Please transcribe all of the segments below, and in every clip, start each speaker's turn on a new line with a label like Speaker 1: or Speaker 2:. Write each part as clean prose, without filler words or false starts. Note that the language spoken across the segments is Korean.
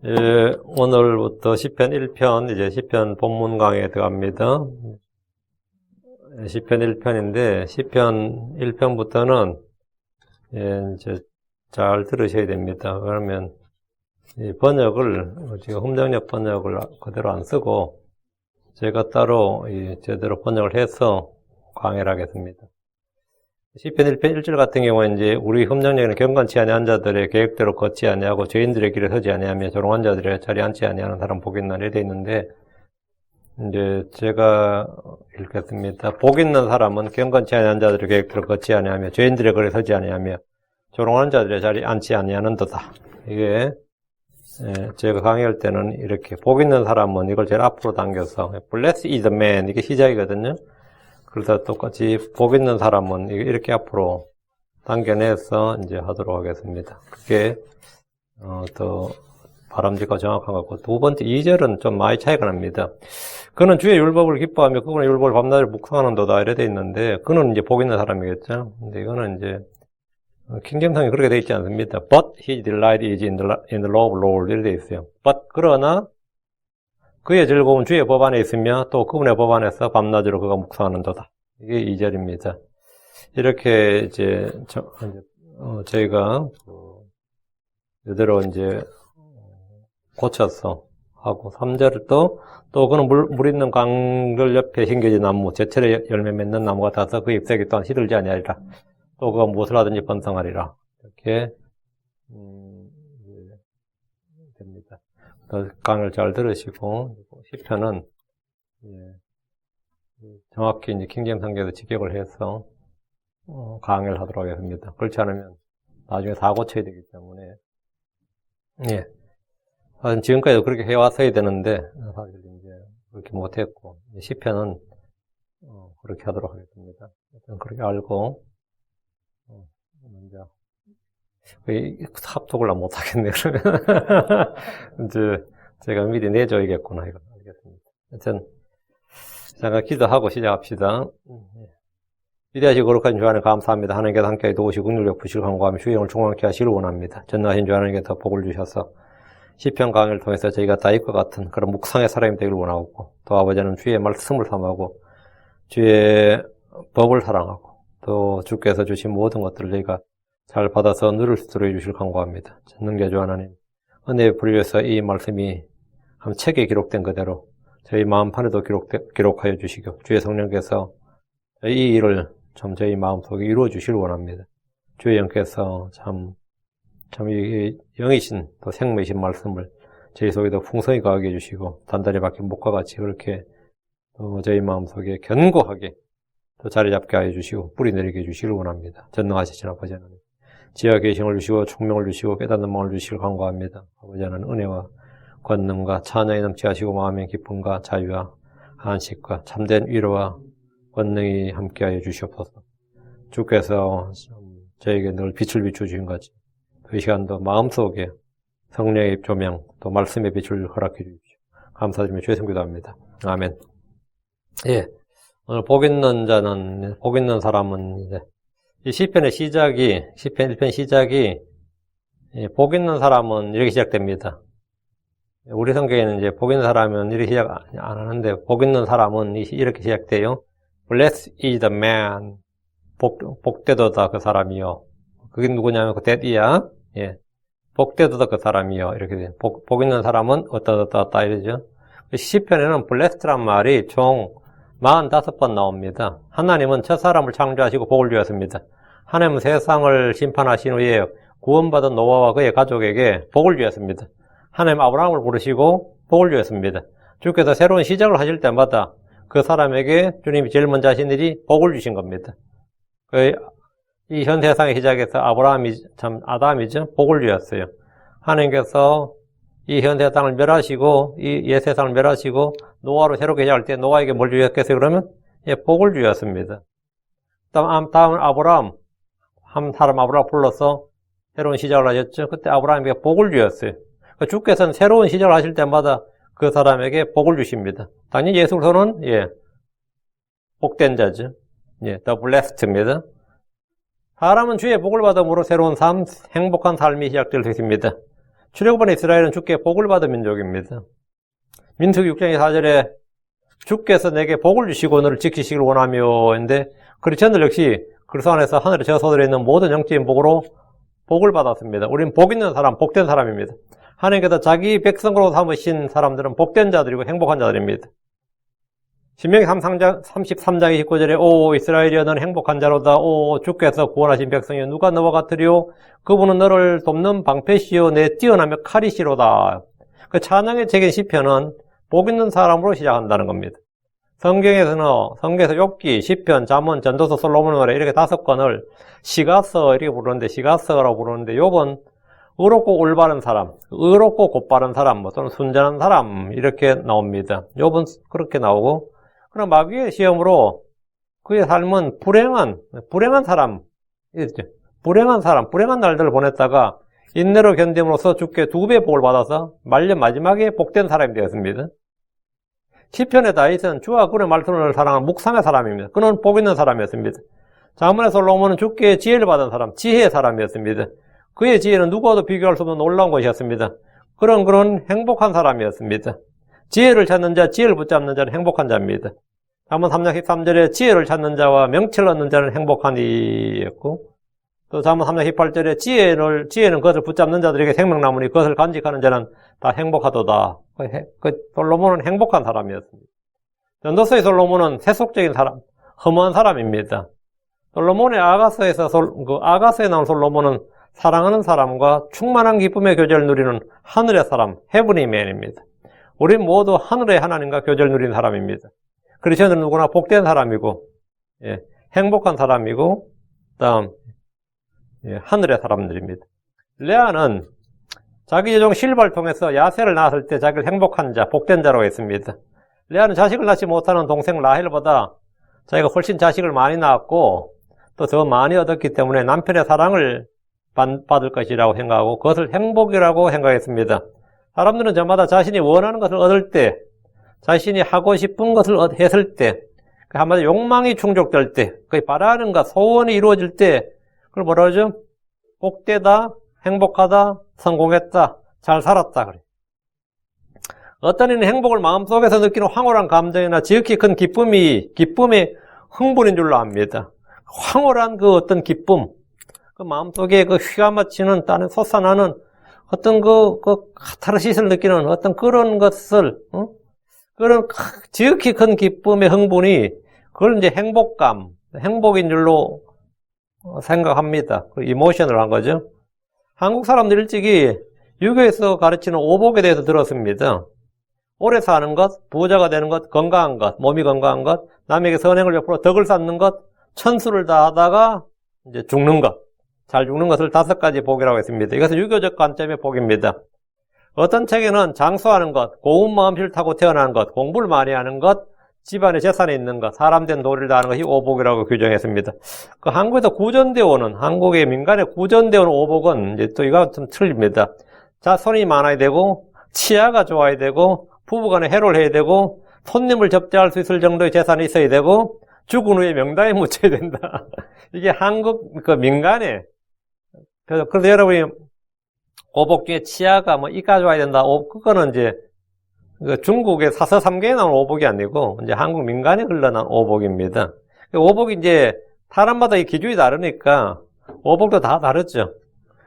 Speaker 1: 예, 오늘부터 시편 1편, 이제 시편 본문 강의에 들어갑니다. 시편 1편인데, 시편 1편부터는, 이제 잘 들으셔야 됩니다. 그러면, 이 번역을, 지금 흠정역 번역을 그대로 안 쓰고, 제가 따로 제대로 번역을 해서 강의를 하겠습니다. 시편 1편 1절 같은 경우는 이제 우리 흠정역에는 경건치 아니한 자들의 계획대로 걷지 아니하고 죄인들의 길에 서지 아니하며 조롱한 자들의 자리에 앉지 아니하는 사람 복 있나니 이렇게 되어 있는데, 이제 제가 읽겠습니다. 복 있는 사람은 경건치 아니한 자들의 계획대로 걷지 아니하며 죄인들의 길에 서지 아니하며 조롱하는 자들의 자리에 앉지 아니하는도다. 이게 제가 강의할 때는 이렇게 복 있는 사람은 이걸 제일 앞으로 당겨서 Blessed is the man 이게 시작이거든요. 그래서 똑같이 복 있는 사람은 이렇게 앞으로 당겨내서 이제 하도록 하겠습니다. 그게 더 바람직하고 정확한 것 같고, 두 번째 2절은 좀 많이 차이가 납니다. 그는 주의 율법을 기뻐하며 그분의 율법을 밤낮을 묵상하는도다 이래 돼 있는데, 그는 이제 복 있는 사람이겠죠. 근데 이거는 이제 킹잼성이 그렇게 돼 있지 않습니다. But his delight is in the law of Lord 이래 돼 있어요. But 그러나 그의 즐거움은 주의 법 안에 있으며 또 그분의 법 안에서 밤낮으로 그가 묵상하는도다. 이게 2절입니다. 이렇게 이제 저희가 이대로 이제 고쳐서 하고, 3절을 또 그는 물 있는 강들 옆에 심겨진 나무, 제철에 열매 맺는 나무 같아서 그 잎새기 또한 시들지 아니하리라. 또 그가 무엇을 하든지 번성하리라. 이렇게 됩니다. 강의를 잘 들으시고, 시편은 정확히 이제 킹제임스 성경에서 직역을 해서 강의를 하도록 하겠습니다. 그렇지 않으면 나중에 사고 쳐야 되기 때문에, 사실 지금까지도 그렇게 해왔어야 되는데, 사실 이제 그렇게 못했고, 시편은 그렇게 하도록 하겠습니다. 그렇게 알고, 먼저, 합독을 못하겠네, 그러면. 이제 제가 미리 내줘야겠구나, 이거 알겠습니다. 하여튼, 잠깐 기도하고 시작합시다. 위대하시고 거룩하신 주 하나님 감사합니다. 하나님께서 함께 도우시고 능력 부시고 간구하며 주의 영을 충만케 하시기를 원합니다. 전능하신 주 하나님께 더 복을 주셔서 시편 강의를 통해서 저희가 다윗과 같은 그런 묵상의 사람이 되기를 원하고, 또 아버지는 주의 말씀을 삼하고 주의 법을 사랑하고 또 주께서 주신 모든 것들을 저희가 잘 받아서 누릴 수 있도록 해주시길 간구합니다. 전능자주 하나님, 은혜의 불의에서 이 말씀이 한 책에 기록된 그대로 저희 마음판에도 기록하여 주시고, 주의 성령께서 이 일을 참 저희 마음속에 이루어 주시길 원합니다. 주의 영께서 참 이 영이신 또 생명이신 말씀을 저희 속에도 풍성히 가하게 해주시고, 단단히 박힌 목과 같이 그렇게 저희 마음속에 견고하게 또 자리 잡게 하여 주시고 뿌리 내리게 해주시길 원합니다. 전능하시신 아버지 하나님, 지혜와 계시를 주시고 총명을 주시고 깨닫는 마음을 주시길 간구합니다. 아버지 하나님, 은혜와 권능과 찬양이 넘치하시고 마음의 기쁨과 자유와 안식과 참된 위로와 권능이 함께하여 주시옵소서. 주께서 저에게 늘 빛을 비춰주신 같이 이 시간도 마음속에 성령의 조명 또 말씀의 빛을 허락해 주십시오. 감사드리며 주의 성기도 합니다. 아멘. 오늘 복 있는 사람은 이제 이 시편의 시작이, 시편 1편 시작이 복 있는 사람은 이렇게 시작됩니다. 우리 성경에는 이제 복 있는 사람은 이렇게 시작 안 하는데, 복 있는 사람은 이렇게 시작돼요. Blessed is the man. 복되도다 그 사람이요. 그게 누구냐면 그 대디야. 복되도다 그 사람이요. 이렇게 돼요. 복 있는 사람은 어떠다 이러죠. 시편에는 blessed란 말이 총 45번 나옵니다. 하나님은 첫 사람을 창조하시고 복을 주었습니다. 하나님은 세상을 심판하신 후에 구원받은 노아와 그의 가족에게 복을 주었습니다. 하나님 아브라함을 부르시고 복을 주었습니다. 주께서 새로운 시작을 하실 때마다 그 사람에게 주님이 제일 먼저 하신 일이 복을 주신 겁니다. 이 현 세상의 시작에서 아담이죠. 복을 주었어요. 하나님께서 이 현 세상을 멸하시고 이 옛 세상을 멸하시고 노아로 새롭게 시작할 때 노아에게 뭘 주셨겠어요? 그러면 복을 주셨습니다. 다음은 아브라함, 한 사람 아브라함 불러서 새로운 시작을 하셨죠. 그때 아브라함에게 복을 주셨어요. 주께서는 새로운 시작을 하실 때마다 그 사람에게 복을 주십니다. 당연히 예수 그리스도는 복된 자죠. the blessed입니다. 사람은 주의 복을 받음으로 새로운 삶, 행복한 삶이 시작될 수 있습니다. 출애굽한 이스라엘은 주께 복을 받은 민족입니다. 민수기 6장 4절에 주께서 내게 복을 주시고 너를 지키시길 원하며 했는데 그리스도인들 역시 그리스도 안에서 하늘에 저소들에 있는 모든 영적인 복으로 복을 받았습니다. 우리는 복 있는 사람, 복된 사람입니다. 하나님께서 자기 백성으로 삼으신 사람들은 복된 자들이고 행복한 자들입니다. 신명기 33장 29절에 오 이스라엘이여 너는 행복한 자로다. 오 주께서 구원하신 백성이여 누가 너와 같으리요. 그분은 너를 돕는 방패시요 내 뛰어나며 칼이시로다. 그 찬양의 책인 시편은 복 있는 사람으로 시작한다는 겁니다. 성경에서 욥기, 시편, 잠언, 전도서, 솔로몬 노래 이렇게 5권을 시가서 이렇게 부르는데 시가서라고 부르는데 욥은 의롭고 올바른 사람, 의롭고 곧바른 사람, 또는 순전한 사람 이렇게 나옵니다. 욥은 그렇게 나오고 그럼 마귀의 시험으로 그의 삶은 불행한 사람, 불행한 날들을 보냈다가 인내로 견딤으로써 주께 2배 복을 받아서 말년 마지막에 복된 사람이 되었습니다. 시편의 다윗은 주와 그의 말씀을 사랑한 묵상의 사람입니다. 그는 복 있는 사람이었습니다. 잠언의 솔로몬은 주께 지혜를 받은 사람, 지혜의 사람이었습니다. 그의 지혜는 누구와도 비교할 수 없는 놀라운 것이었습니다. 그런 행복한 사람이었습니다. 지혜를 찾는 자, 지혜를 붙잡는 자는 행복한 자입니다. 잠언 3장 13절에 지혜를 찾는 자와 명철을 얻는 자는 행복한 이였고 또 잠언 3장 18절에 지혜는 그것을 붙잡는 자들에게 생명나무니 그것을 간직하는 자는 다 행복하도다. 솔로몬은 행복한 사람이었습니다. 전도서의 솔로몬은 세속적인 사람, 허무한 사람입니다. 솔로몬의 아가서에 나온 솔로몬은 사랑하는 사람과 충만한 기쁨의 교제를 누리는 하늘의 사람, 헤브니 맨입니다. 우리 모두 하늘의 하나님과 교제를 누리는 사람입니다. 그리스도인은 누구나 복된 사람이고, 행복한 사람이고, 다음 하늘의 사람들입니다. 레아는 자기 여종 실바를 통해서 야세를 낳았을 때 자기를 행복한 자, 복된 자라고 했습니다. 레아는 자식을 낳지 못하는 동생 라헬보다 자기가 훨씬 자식을 많이 낳았고 또 더 많이 얻었기 때문에 남편의 사랑을 받을 것이라고 생각하고 그것을 행복이라고 생각했습니다. 사람들은 저마다 자신이 원하는 것을 얻을 때, 자신이 하고 싶은 것을 했을 때, 한마디로 욕망이 충족될 때, 그 바라는 것, 소원이 이루어질 때 그걸 뭐라 그러죠? 복되다, 행복하다, 성공했다, 잘 살았다 그래. 어떤 이는 행복을 마음속에서 느끼는 황홀한 감정이나 지극히 큰 기쁨의 흥분인 줄로 압니다. 황홀한 그 어떤 기쁨, 그 마음속에 그 휘가 맞히는, 땀이 솟아나는 어떤 그 카타르시스를 느끼는 어떤 그런 것을, 그런 지극히 큰 기쁨의 흥분이 그걸 이제 행복인 줄로 생각합니다. 그 이모션을 한 거죠. 한국 사람들 일찍이 유교에서 가르치는 오복에 대해서 들었습니다. 오래 사는 것, 부자가 되는 것, 건강한 것, 몸이 건강한 것, 남에게 선행을 베풀어 덕을 쌓는 것, 천수를 다하다가 이제 죽는 것, 잘 죽는 것을 5가지 복이라고 했습니다. 이것은 유교적 관점의 복입니다. 어떤 책에는 장수하는 것, 고운 마음씨를 타고 태어나는 것, 공부를 많이 하는 것, 집안에 재산이 있는 것, 사람된 도리를 다하는 것이 오복이라고 규정했습니다. 그 한국에서 구전되어 오는, 한국의 민간에 구전되어 오는 오복은 이제 또 이거와 좀 틀립니다. 자손이 많아야 되고, 치아가 좋아야 되고, 부부간에 해로를 해야 되고, 손님을 접대할 수 있을 정도의 재산이 있어야 되고, 죽은 후에 명단에 묻혀야 된다. 이게 한국 그 민간에, 그래서 여러분이 오복 중에 치아가 이가 좋아야 된다. 그거는 이제 중국의 사서삼계에 나온 오복이 아니고 이제 한국 민간에 흘러나온 오복입니다. 오복이 이제 사람마다 이 기준이 다르니까 오복도 다 다르죠.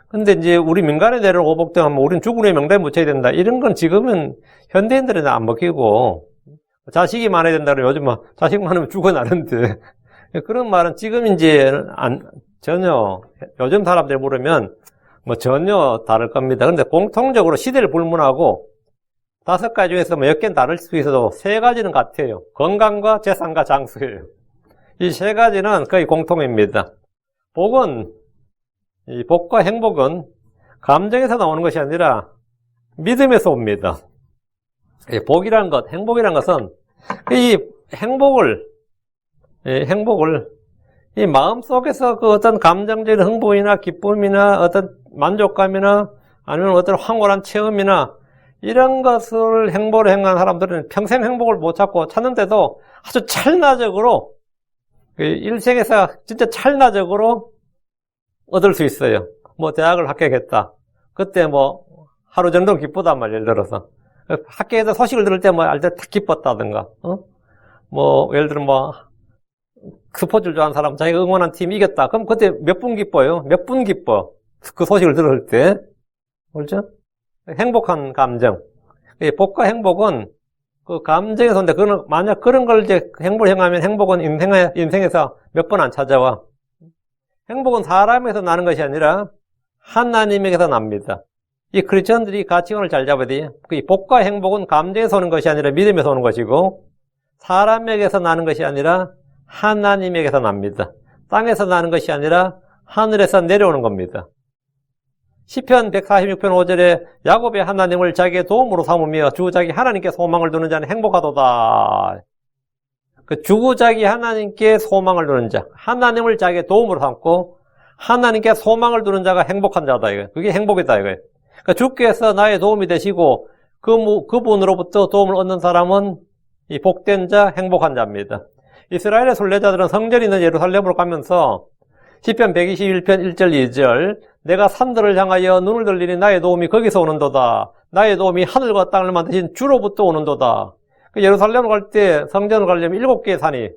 Speaker 1: 근데 이제 우리 민간에 내려온 오복도 하면 우리는 죽은 후에 명단에 묻혀야 된다. 이런 건 지금은 현대인들은 안 먹히고 자식이 많아야 된다 그러면 요즘 자식 많으면 죽어나는데 그런 말은 지금 이제 전혀 요즘 사람들 물으면 전혀 다를 겁니다. 그런데 공통적으로 시대를 불문하고 5가지 중에서 몇 개는 다를 수 있어도 3가지는 같아요. 건강과 재산과 장수예요. 이 3가지는 거의 공통입니다. 이 복과 행복은 감정에서 나오는 것이 아니라 믿음에서 옵니다. 복이란 것, 행복이란 것은 이 행복을 이 마음속에서 그 어떤 감정적인 흥분이나 기쁨이나 어떤 만족감이나 아니면 어떤 황홀한 체험이나 이런 것을 행복으로 행한 사람들은 평생 행복을 못 찾는데도 아주 찰나적으로 일생에서 진짜 찰나적으로 얻을 수 있어요. 대학을 합격했다. 그때 하루 정도 기쁘단 말이야, 예를 들어서. 학교에서 소식을 들을 때 뭐, 알 때 딱 기뻤다든가, 뭐, 예를 들어 뭐, 스포츠를 좋아하는 사람, 자기가 응원한 팀이 이겼다. 그럼 그때 몇 분 기뻐요? 몇 분 기뻐? 그 소식을 들을 때. 그렇죠? 행복한 감정. 복과 행복은 그 감정에서 온데, 그거는 만약 그런 걸 이제 행복을 행하면 행복은 인생에서 몇 번 안 찾아와. 행복은 사람에서 나는 것이 아니라 하나님에게서 납니다. 이 크리스천들이 가치관을 잘 잡아야 돼요. 그 복과 행복은 감정에서 오는 것이 아니라 믿음에서 오는 것이고, 사람에게서 나는 것이 아니라 하나님에게서 납니다. 땅에서 나는 것이 아니라 하늘에서 내려오는 겁니다. 시편 146편 5절에 야곱이 하나님을 자기의 도움으로 삼으며 주구자기 하나님께 소망을 두는 자는 행복하도다. 그 주구자기 하나님께 소망을 두는 자, 하나님을 자기의 도움으로 삼고 하나님께 소망을 두는 자가 행복한 자다. 이거. 그게 행복이다. 이거. 그러니까 주께서 나의 도움이 되시고 그분으로부터 도움을 얻는 사람은 이 복된 자, 행복한 자입니다. 이스라엘의 순례자들은 성전이 있는 예루살렘으로 가면서 시편 121편 1절 2절 내가 산들을 향하여 눈을 들리니 나의 도움이 거기서 오는도다. 나의 도움이 하늘과 땅을 만드신 주로부터 오는도다. 예루살렘을 갈 때 성전을 가려면 7개의 산이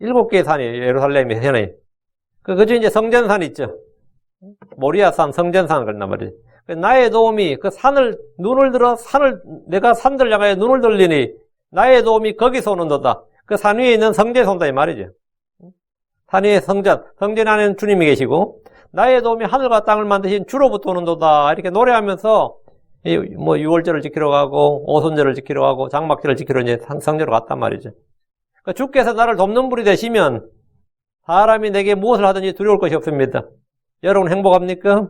Speaker 1: 7개의 산이 예루살렘이 현에 그중에 이제 성전산 있죠. 모리아산, 성전산을 간단 말이에요. 나의 도움이 그 산을 눈을 들어 내가 산들 향하여 눈을 들리니 나의 도움이 거기서 오는도다. 그 산 위에 있는 성전에서 온다 이 말이죠. 산 위에 성전 안에는 주님이 계시고 나의 도움이 하늘과 땅을 만드신 주로부터 오는도다. 이렇게 노래하면서 뭐 유월절을 지키러 가고 오순절을 지키러 가고 장막절을 지키러 이제 성전으로 갔단 말이죠. 그러니까 주께서 나를 돕는 분이 되시면 사람이 내게 무엇을 하든지 두려울 것이 없습니다. 여러분 행복합니까?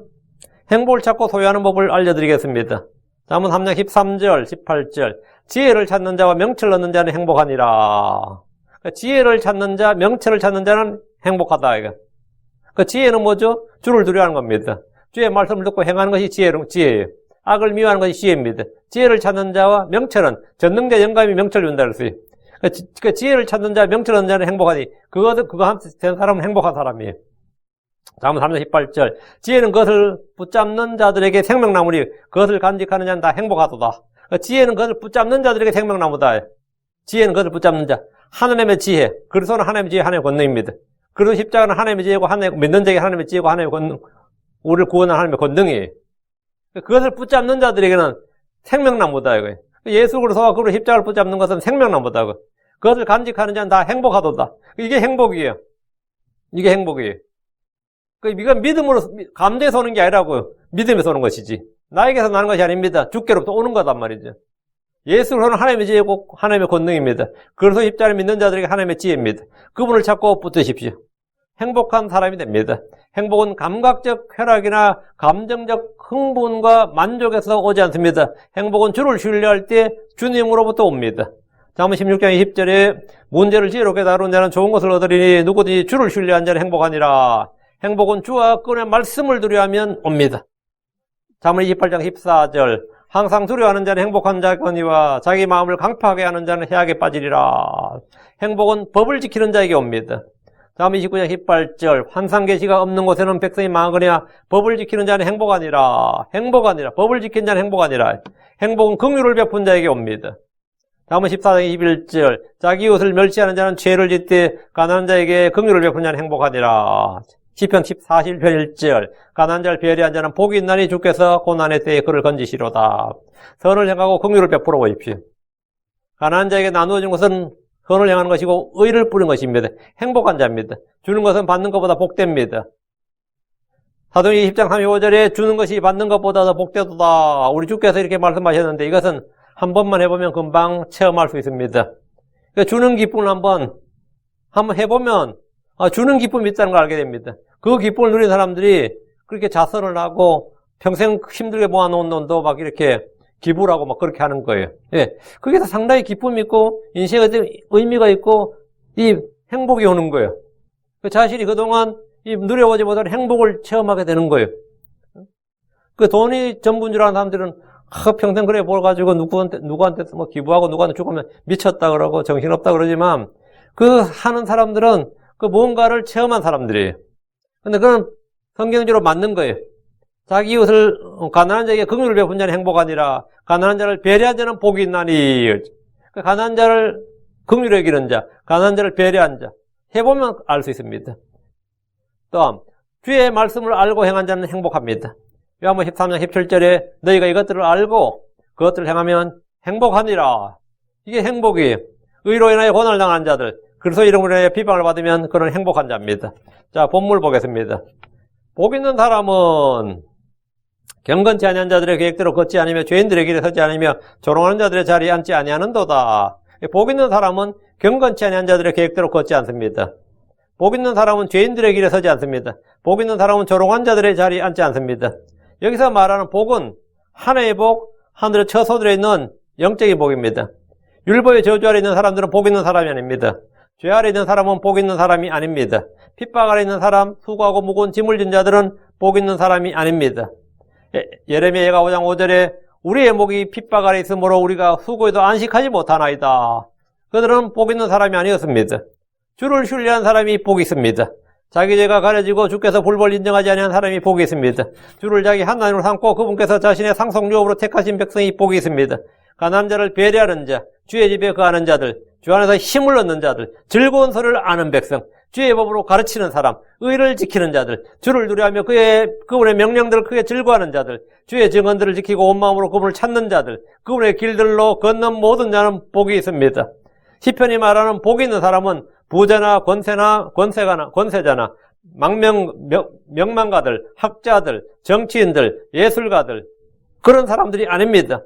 Speaker 1: 행복을 찾고 소유하는 법을 알려드리겠습니다. 잠언 3장 13절, 18절 지혜를 찾는 자와 명철을 얻는 자는 행복하니라. 그러니까 지혜를 찾는 자, 명철을 찾는 자는 행복하다. 이거. 그 지혜는 뭐죠? 주를 두려워하는 겁니다. 주의 말씀을 듣고 행하는 것이 지혜예요. 악을 미워하는 것이 지혜입니다. 지혜를 찾는 자와 명철은 전능자 영감이 명철을 준다 그랬어요. 그 지혜를 찾는 자, 명철을 얻는 자는 행복하니 그거 된 사람은 행복한 사람이에요. 잠언 3장 18절 지혜는 그것을 붙잡는 자들에게 생명나무니 그것을 간직하는 자는 다 행복하도다. 지혜는 그것을 붙잡는 자들에게 생명나무다. 지혜는 그것을 붙잡는 자. 하나님의 지혜. 그리스도는 하나님의 지혜, 하나님의 권능입니다. 그리고 십자가는 하나님의 지혜고 믿는 자에게 하나님의 지혜고 하나님의 권능. 우리를 구원하는 하나님의 권능이에요. 그것을 붙잡는 자들에게는 생명나무다. 이거예요. 예수 그리스도와 그리고 십자가를 붙잡는 것은 생명나무다. 그것을 간직하는 자는 다 행복하도다. 이게 행복이에요. 이게 행복이에요. 이건 믿음으로, 감정에서 오는 게 아니라고 믿음에서 오는 것이지. 나에게서 나는 것이 아닙니다. 주께로부터 오는 거단 말이죠. 예수로는 하나님의 지혜고 하나님의 권능입니다. 그래서 십자가를 믿는 자들에게 하나님의 지혜입니다. 그분을 찾고 붙드십시오. 행복한 사람이 됩니다. 행복은 감각적 쾌락이나 감정적 흥분과 만족에서 오지 않습니다. 행복은 주를 신뢰할 때 주님으로부터 옵니다. 잠언 16장 20절에 문제를 지혜롭게 다루는 자는 좋은 것을 얻으리니 누구든지 주를 신뢰한 자는 행복하니라. 행복은 주와 그분의 말씀을 두려워하면 옵니다. 잠언 28장 14절 항상 두려워하는 자는 행복한 자거니와 자기 마음을 강팍하게 하는 자는 해악에 빠지리라. 행복은 법을 지키는 자에게 옵니다. 잠언 29장 18절 환상계시가 없는 곳에는 백성이 망하거니와 법을 지키는 자는 행복하니라. 법을 지키는 자는 행복하니라. 행복은 긍휼을 베푼 자에게 옵니다. 잠언 14장 21절 자기 이웃을 멸시하는 자는 죄를 짓되 가난한 자에게 긍휼을 베푸는 자는 행복하니라. 시편 41편 1절 가난한 자를 배려한 자는 복이 있나니 주께서 고난의 때에 그를 건지시로다. 선을 행하고 긍휼을 베풀어 보십시오. 가난한 자에게 나누어진 것은 선을 행하는 것이고 의를 뿌린 것입니다. 행복한 자입니다. 주는 것은 받는 것보다 복됩니다. 사도행전 10장 35절에 주는 것이 받는 것보다 더 복되도다. 우리 주께서 이렇게 말씀하셨는데 이것은 한 번만 해보면 금방 체험할 수 있습니다. 그러니까 주는 기쁨을 한번 해보면 주는 기쁨이 있다는 걸 알게 됩니다. 그 기쁨을 누린 사람들이 그렇게 자선을 하고 평생 힘들게 모아놓은 돈도 막 이렇게 기부를 하고 막 그렇게 하는 거예요. 예. 거기서 상당히 기쁨이 있고 인생에 의미가 있고 이 행복이 오는 거예요. 그 자신이 그동안 이 누려보지 못한 행복을 체험하게 되는 거예요. 그 돈이 전부인 줄 아는 사람들은 평생 그래 보가지고 누구한테 뭐 기부하고 누구한테 죽으면 미쳤다 그러고 정신없다 그러지만 그 하는 사람들은 그 무언가를 체험한 사람들이에요. 근데 그건 성경적으로 맞는 거예요. 자기 이웃을 가난한 자에게 긍휼을 베푼 자는 행복 아니라 가난한 자를 배려한 자는 복이 있나니. 가난한 자를 긍휼히 여기는 자, 가난한 자를 배려한 자 해보면 알 수 있습니다. 또한 주의 말씀을 알고 행한 자는 행복합니다. 요한복음 13장 17절에 너희가 이것들을 알고 그것들을 행하면 행복하니라. 이게 행복이에요. 의로 인하여 고난을 당한 자들, 그리스도 이름으로 인하여 비방을 받으면 그는 행복한 자입니다. 자, 본문 보겠습니다. 복 있는 사람은 경건치 아니한 자들의 계획대로 걷지 아니며 죄인들의 길에 서지 아니며 조롱하는 자들의 자리에 앉지 아니하는도다. 복 있는 사람은 경건치 아니한 자들의 계획대로 걷지 않습니다. 복 있는 사람은 죄인들의 길에 서지 않습니다. 복 있는 사람은 조롱한 자들의 자리에 앉지 않습니다. 여기서 말하는 복은 하늘의 복, 하늘의 처소들에 있는 영적인 복입니다. 율법의 저주 아래 있는 사람들은 복 있는 사람이 아닙니다. 죄 아래 있는 사람은 복 있는 사람이 아닙니다. 핍박 아래 있는 사람, 수고하고 무거운 짐을 진 자들은 복 있는 사람이 아닙니다. 예레미야 예가 5장 5절에 우리의 목이 핍박 아래 있으므로 우리가 수고해도 안식하지 못하나이다. 그들은 복 있는 사람이 아니었습니다. 주를 신뢰한 사람이 복이 있습니다. 자기 죄가 가려지고 주께서 불벌 인정하지 아니한 사람이 복이 있습니다. 주를 자기 하나님으로 삼고 그분께서 자신의 상속유업으로 택하신 백성이 복이 있습니다. 가난한 자를 배려하는 자, 주의 집에 거하는 자들, 주 안에서 힘을 얻는 자들, 즐거운 소리를 아는 백성, 주의 법으로 가르치는 사람, 의를 지키는 자들, 주를 두려워하며 그분의 명령들을 크게 즐거워하는 자들, 주의 증언들을 지키고 온 마음으로 그분을 찾는 자들, 그분의 길들로 걷는 모든 자는 복이 있습니다. 시편이 말하는 복이 있는 사람은 부자나 권세자나 명망가들, 학자들, 정치인들, 예술가들 그런 사람들이 아닙니다.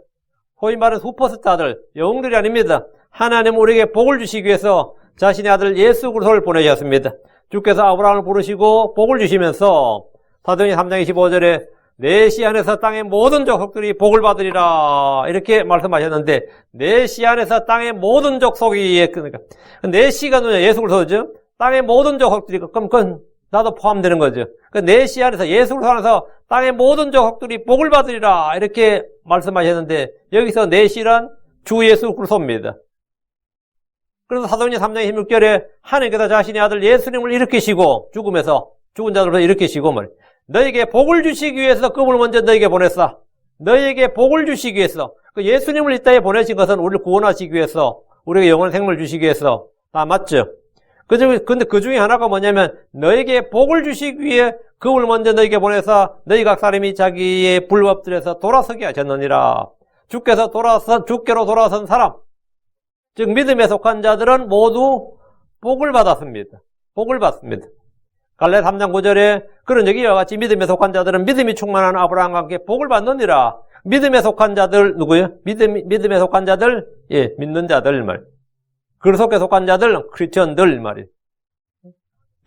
Speaker 1: 소위 말하는 슈퍼스타들, 영웅들이 아닙니다. 하나님 우리에게 복을 주시기 위해서 자신의 아들 예수 그리스도를 보내셨습니다. 주께서 아브라함을 부르시고 복을 주시면서 사도행전 3장 25절에 내 씨 안에서 땅의 모든 족속들이 복을 받으리라 이렇게 말씀하셨는데 내 씨 안에서 땅의 모든 족속이 그러니까 내 씨가 누구냐? 예수 그리스도죠. 땅의 모든 족속들이 그럼 그건 나도 포함되는 거죠. 내 씨 안에서 예수 그리스도 안에서 땅의 모든 족속들이 복을 받으리라 이렇게 말씀하셨는데 여기서 내 씨란 주 예수 그리스도입니다. 그래서 사도행전 3장 16절에 하나님께서 자신의 아들 예수님을 일으키시고 죽음에서 죽은 자들로 일으키시고 너에게 복을 주시기 위해서 그분을 먼저 너에게 보냈어. 너에게 복을 주시기 위해서 그 예수님을 이 땅에 보내신 것은 우리를 구원하시기 위해서 우리에게 영원한 생명을 주시기 위해서 다 맞죠? 근데 그 중에 하나가 뭐냐면 너에게 복을 주시기 위해 그분을 먼저 너에게 보내서 너희 각 사람이 자기의 불법들에서 돌아서게 하셨느니라. 주께로 돌아선 사람 즉 믿음에 속한 자들은 모두 복을 받았습니다. 복을 받습니다. 갈라디아 3장 9절에 그런 적이 이와 같이 믿음에 속한 자들은 믿음이 충만한 아브라함과 함께 복을 받느니라. 믿음에 속한 자들 누구예요? 믿음에 속한 자들, 예, 믿는 자들 말. 그리스도께 속한 자들, 크리스천들 말이에요.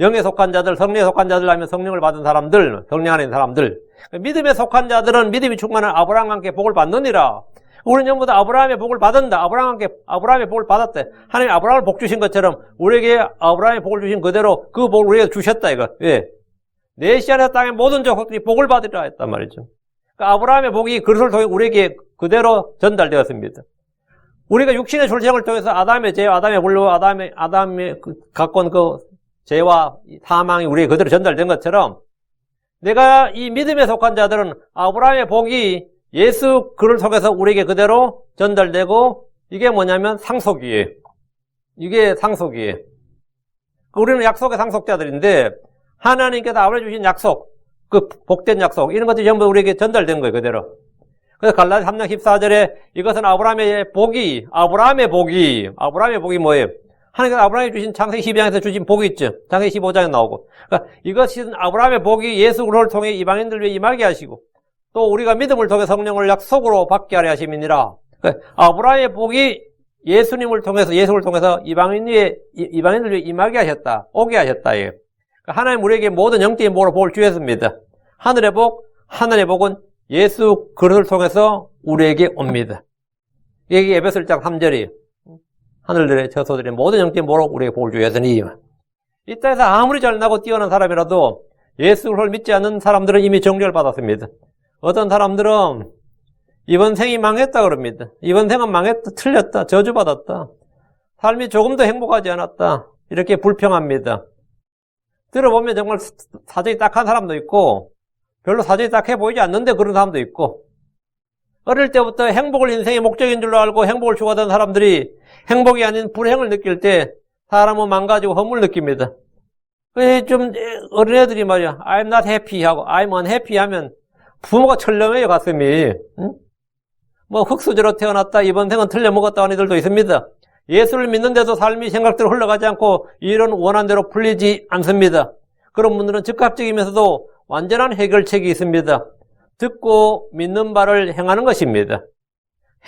Speaker 1: 영에 속한 자들, 성령에 속한 자들 하면 성령을 받은 사람들, 성령 안에 있는 사람들. 믿음에 속한 자들은 믿음이 충만한 아브라함과 함께 복을 받느니라. 우리는 전부 다 아브라함의 복을 받은다. 아브라함의 복을 받았대. 하나님 아브라함을 복 주신 것처럼 우리에게 아브라함의 복을 주신 그대로 그 복을 우리에게 주셨다 이거. 왜? 내 씨 안에 땅의 모든 족속들이 복을 받으리라 했단 말이죠. 그러니까 아브라함의 복이 그리스도를 통해 우리에게 그대로 전달되었습니다. 우리가 육신의 출생을 통해서 아담의 죄, 아담의 불로 아담의 갖고 온 그 죄와 사망이 우리에게 그대로 전달된 것처럼 내가 이 믿음에 속한 자들은 아브라함의 복이 예수 그를 통해서 우리에게 그대로 전달되고 이게 뭐냐면 상속이에요. 이게 상속이에요. 우리는 약속의 상속자들인데 하나님께서 아브라함에 주신 약속, 그 복된 약속 이런 것들이 전부 우리에게 전달된 거예요. 그대로. 그래서 갈라디아 3장 14절에 이것은 아브라함의 복이 뭐예요? 하나님께서 아브라함에 주신 창세기 12장에서 주신 복이 있죠. 창세기 15장에 나오고. 그러니까 이것은 아브라함의 복이 예수 그리스도를 통해 이방인들 위해 임하게 하시고 또 우리가 믿음을 통해 성령을 약속으로 받게 하려 하심이니라. 그러니까 아브라함의 복이 예수를 통해서 이방인들 위해 임하게 하셨다. 오게 하셨다. 예. 그러니까 하나님 우리에게 모든 영적인 복을 주셨습니다. 하늘의 복은 예수 그리스도를 통해서 우리에게 옵니다. 이게 에베소 1장 3절이에요. 하늘들의 저소들의 모든 영적인 복으로 우리에게 복을 주셨으니 이 땅에서 아무리 잘나고 뛰어난 사람이라도 예수를 믿지 않는 사람들은 이미 정죄를 받았습니다. 어떤 사람들은 이번 생이 망했다 그럽니다. 이번 생은 망했다, 틀렸다, 저주받았다. 삶이 조금 더 행복하지 않았다. 이렇게 불평합니다. 들어보면 정말 사정이 딱한 사람도 있고 별로 사정이 딱해 보이지 않는데 그런 사람도 있고, 어릴 때부터 행복을 인생의 목적인 줄로 알고 행복을 추구하던 사람들이 행복이 아닌 불행을 느낄 때 사람은 망가지고 허물 느낍니다. 좀 어린애들이 말이야, I'm not happy 하고 I'm unhappy 하면 부모가 철렁해요, 가슴이. 응? 뭐 흙수저로 태어났다, 이번 생은 틀려먹었다 하는 이들도 있습니다. 예수를 믿는데도 삶이 생각대로 흘러가지 않고 이런 원한대로 풀리지 않습니다. 그런 분들은 즉각적이면서도 완전한 해결책이 있습니다. 듣고 믿는 바를 행하는 것입니다.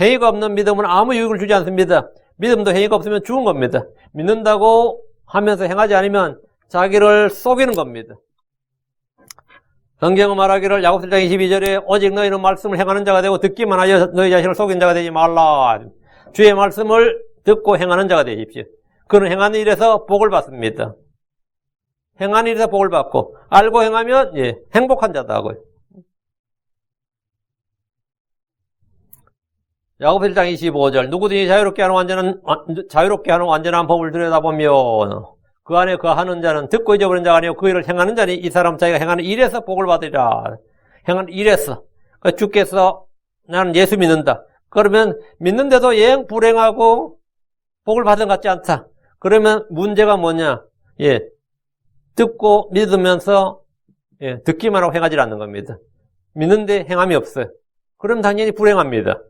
Speaker 1: 행위가 없는 믿음은 아무 유익을 주지 않습니다. 믿음도 행위가 없으면 죽은 겁니다. 믿는다고 하면서 행하지 않으면 자기를 속이는 겁니다. 성경은 말하기를 야고보서 1장 22절에 오직 너희는 말씀을 행하는 자가 되고 듣기만 하여 너희 자신을 속인 자가 되지 말라. 주의 말씀을 듣고 행하는 자가 되십시오. 그는 행하는 일에서 복을 받습니다. 행하는 일에서 복을 받고 알고 행하면 행복한 자다고요. 야고보서 1장 25절 누구든지 자유롭게 하는 완전한 법을 들여다보며 그 안에 거하는 자는 듣고 잊어버린 자가 아니요 그 일을 행하는 자니 이 사람 자기가 행하는 일에서 복을 받으리라. 행하는 일에서. 그러니까 주께서 나는 예수 믿는다. 그러면 믿는데도 영 불행하고 복을 받은 것 같지 않다. 그러면 문제가 뭐냐? 듣고 믿으면서 듣기만 하고 행하지 않는 겁니다. 믿는데 행함이 없어요. 그럼 당연히 불행합니다.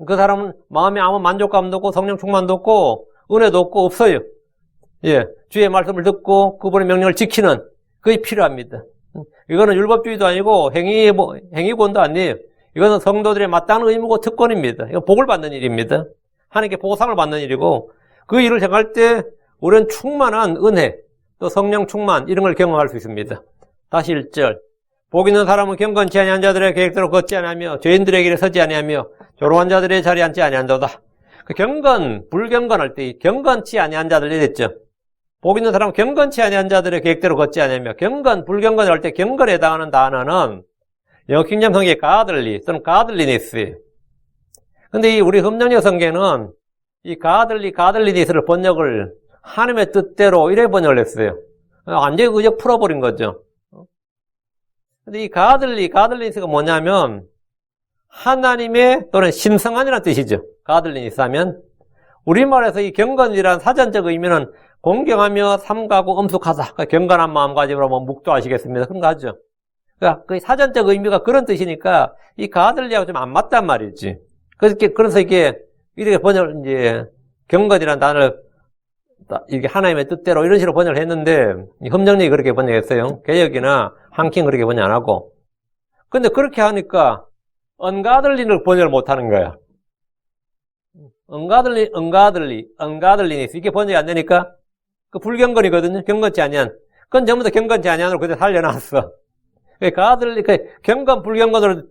Speaker 1: 그 사람은 마음에 아무 만족감도 없고 성령 충만도 없고 은혜도 없고 없어요. 주의 말씀을 듣고 그분의 명령을 지키는 그게 필요합니다. 이거는 율법주의도 아니고 행위권도 아니에요. 이거는 성도들의 마땅한 의무고 특권입니다. 이건 복을 받는 일입니다. 하나님께 보상을 받는 일이고 그 일을 행할 때 우리는 충만한 은혜 또 성령 충만 이런 걸 경험할 수 있습니다. 다시 1절 복 있는 사람은 경건치 아니한 자들의 계획대로 걷지 아니하며 죄인들의 길에 서지 아니하며 조롱한 자들의 자리에 앉지 아니한도다. 그 불경건할 때 경건치 아니한 자들 이랬죠. 복 있는 사람은 경건치 아니한 자들의 계획대로 걷지 아니하며 불경건을 할 때 경건에 해당하는 단어는 영어 킹잼 성경의 godly 또는 godliness예요. 근데 이 우리 흠정역 성경은 이 godliness를 번역을 하나님의 뜻대로 이래 번역을 했어요. 완전히 그저 풀어버린 거죠. 근데 이 godliness가 뭐냐면 하나님의 또는 신성한이라는 뜻이죠. godliness 하면 우리말에서 이 경건이라는 사전적 의미는 공경하며 삼가고 엄숙하다. 그러니까 경건한 마음가짐으로 뭐 묵도하시겠습니다. 그런 거 하죠. 그러니까 그 사전적 의미가 그런 뜻이니까 이 godly하고 좀 안 맞단 말이지. 그래서 이렇게 번역을 경건이라는 단어를 이게 하나님의 뜻대로 이런 식으로 번역을 했는데 흠정력이 그렇게 번역했어요. 개역이나 한킹 그렇게 번역 안 하고. 근데 그렇게 하니까 ungodly를 번역을 못 하는 거야. ungodliness 이게 번역이 안 되니까 그 불경건이거든요. 경건치 아니한. 그건 전부 다 경건치 아니한으로 그대로 살려놨어. 경건, 불경건으로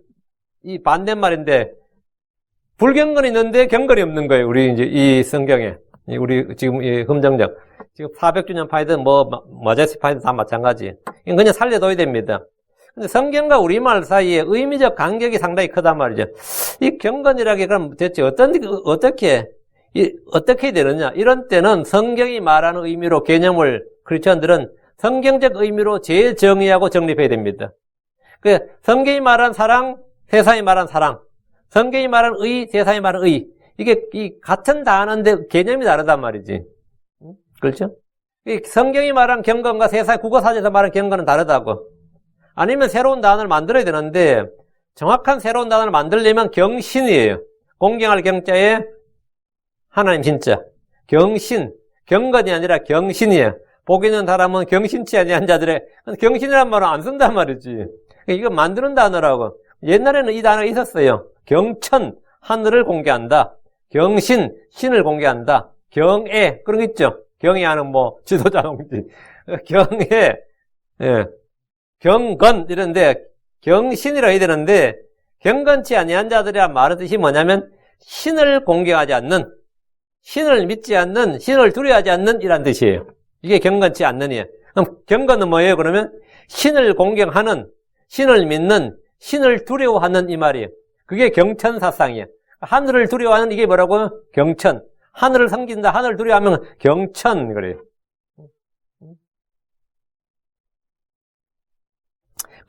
Speaker 1: 이 반대말인데 불경건이 있는데 경건이 없는 거예요. 우리 이제 이 성경에. 우리 지금 이 흠정적. 지금 400주년 파이든 마제스틱 파이든 다 마찬가지. 이건 그냥 살려둬야 됩니다. 근데 성경과 우리말 사이에 의미적 간격이 상당히 크단 말이죠. 이 경건이라는 게 그럼 대체 어떻게 되느냐? 이런 때는 성경이 말하는 의미로 개념을 크리스천들은 성경적 의미로 재정의하고 정립해야 됩니다. 성경이 말한 사랑, 세상이 말한 사랑. 성경이 말한 의, 세상이 말한 의. 이게 같은 단어인데 개념이 다르단 말이지. 그렇죠? 성경이 말한 경건과 세상 국어사전에서 말한 경건은 다르다고. 아니면 새로운 단어를 만들어야 되는데 정확한 새로운 단어를 만들려면 경신이에요. 공경할 경자에 하나님 진짜. 경신. 경건이 아니라 경신이에요. 복 있는 사람은 경신치 아니한 자들의 경신이란 말은 안 쓴단 말이지. 이거 만드는 단어라고. 옛날에는 이 단어가 있었어요. 경천, 하늘을 공개한다. 경신, 신을 공개한다. 경애, 그런 거 있죠. 경애하는 지도자 동지. 경애, 경건, 이런데, 경신이라 해야 되는데, 경건치 아니한 자들이란 말의 뜻이 뭐냐면, 신을 공개하지 않는, 신을 믿지 않는, 신을 두려워하지 않는 이란 뜻이에요. 이게 경건치 않는이에요. 그럼 경건은 뭐예요? 그러면, 신을 공경하는, 신을 믿는, 신을 두려워하는 이 말이에요. 그게 경천사상이에요. 하늘을 두려워하는 이게 뭐라고요? 경천. 하늘을 섬긴다, 하늘을 두려워하면 경천, 그래요.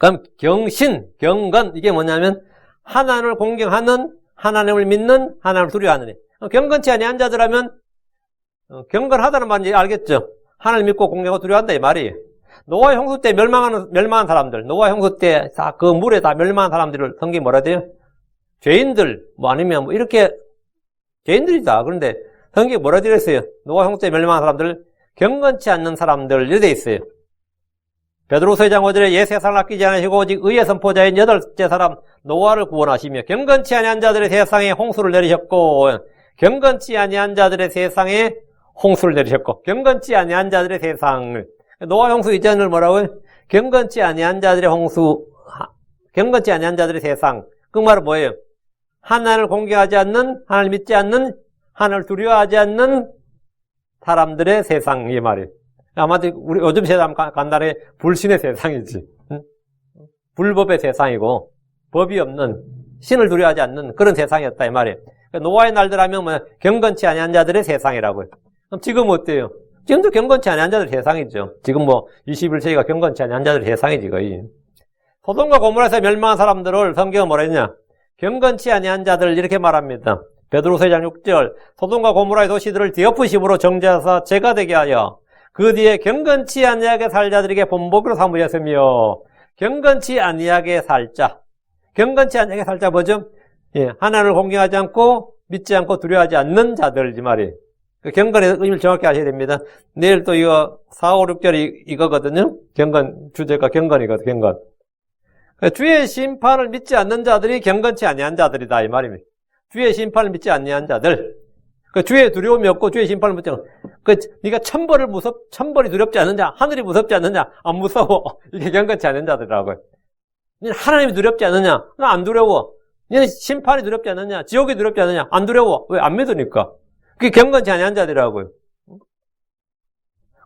Speaker 1: 그럼 경신, 경건 이게 뭐냐면 하나님을 공경하는, 하나님을 믿는, 하나님을 두려워하는. 경건치 아니한 자들하면 경건하다는 말인지 알겠죠? 하나님 믿고 공경하고 두려워한다 이 말이에요. 노아 홍수 때 멸망한 사람들, 노아 홍수 때 다 그 물에 다 멸망한 사람들을 성경이 뭐라 돼요? 죄인들, 뭐 아니면 뭐 이렇게 죄인들이다. 그런데 성경이 뭐라 되어 있어요? 노아 홍수 때 멸망한 사람들, 경건치 않는 사람들 이렇게 되어 있어요. 베드로서 2장 5절에 옛 세상을 아끼지 않으시고 오직 의의 선포자인 여덟째 사람 노아를 구원하시며 경건치 아니한 자들의 세상에 홍수를 내리셨고, 경건치 아니한 자들의 세상에 홍수를 내리셨고, 경건치 아니한 자들의 세상을, 노아 홍수 이전을 뭐라고요? 경건치 아니한 자들의 홍수, 경건치 아니한 자들의 세상. 그 말은 뭐예요? 하나님을 공경하지 않는, 하나님을 믿지 않는, 하나님을 두려워하지 않는 사람들의 세상, 이 말이에요. 아마도 우리 요즘 세상 간단하게 불신의 세상이지. 응? 불법의 세상이고, 법이 없는, 신을 두려워하지 않는 그런 세상이었다, 이 말이에요. 노아의 날들 하면 뭐 경건치 아니한 자들의 세상이라고요. 그럼 지금 어때요? 지금도 경건치 아니한 자들의 세상이죠. 지금 뭐 21세기가 경건치 아니한 자들의 세상이지, 거의. 소돔과 고모라에서 멸망한 사람들을 성경은 뭐라 했냐? 경건치 아니한 자들 이렇게 말합니다. 베드로서 2장 6절, 소돔과 고모라의 도시들을 뒤엎으심으로 정죄하사 죄가 되게 하여 그 뒤에 경건치 아니하게 살 자들에게 본보기로 삼으셨으며, 경건치 아니하게 살자. 경건치 아니하게 살자 뭐죠? 예, 하나님을 공경하지 않고 믿지 않고 두려워하지 않는 자들 이 말이에요. 경건의 의미를 정확히 아셔야 됩니다. 내일 또 이거 4, 5, 6절이 이거거든요. 경건 주제가 경건이거든. 경건. 주의 심판을 믿지 않는 자들이 경건치 아니한 자들이다 이 말입니다. 주의 심판을 믿지 아니한 자들. 주의 두려움이 없고 주의 심판을 믿지 않고, 네가 천벌이 두렵지 않느냐? 하늘이 무섭지 않느냐? 안 무서워. 이게 경건치 않은 자들이라고요. 하나님이 두렵지 않느냐? 나 안 두려워. 너는 심판이 두렵지 않느냐? 지옥이 두렵지 않느냐? 안 두려워. 왜? 안 믿으니까. 그게 경건치 아니한 자들이라고요.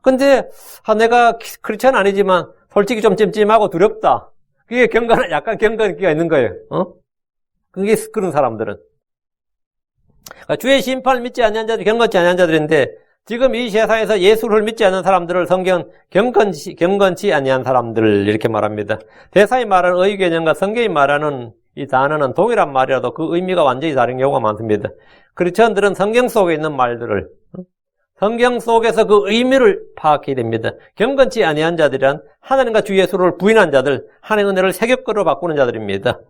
Speaker 1: 근데 내가 크리스찬 아니지만 솔직히 좀 찜찜하고 두렵다. 그게 약간 경건기가 있는 거예요. 그게 그런 사람들은. 그러니까 주의 심판을 믿지 않는 자들이 경건치 않은 자들인데, 지금 이 세상에서 예수를 믿지 않는 사람들을 성경 경건치 아니한 사람들 이렇게 말합니다. 대사이 말하는 의의 개념과 성경이 말하는 이 단어는 동일한 말이라도 그 의미가 완전히 다른 경우가 많습니다. 크리스천들은 성경 속에 있는 말들을, 성경 속에서 그 의미를 파악해야 됩니다. 경건치 아니한 자들이란 하나님과 주 예수를 부인한 자들, 하나님의 은혜를 세격거로 바꾸는 자들입니다.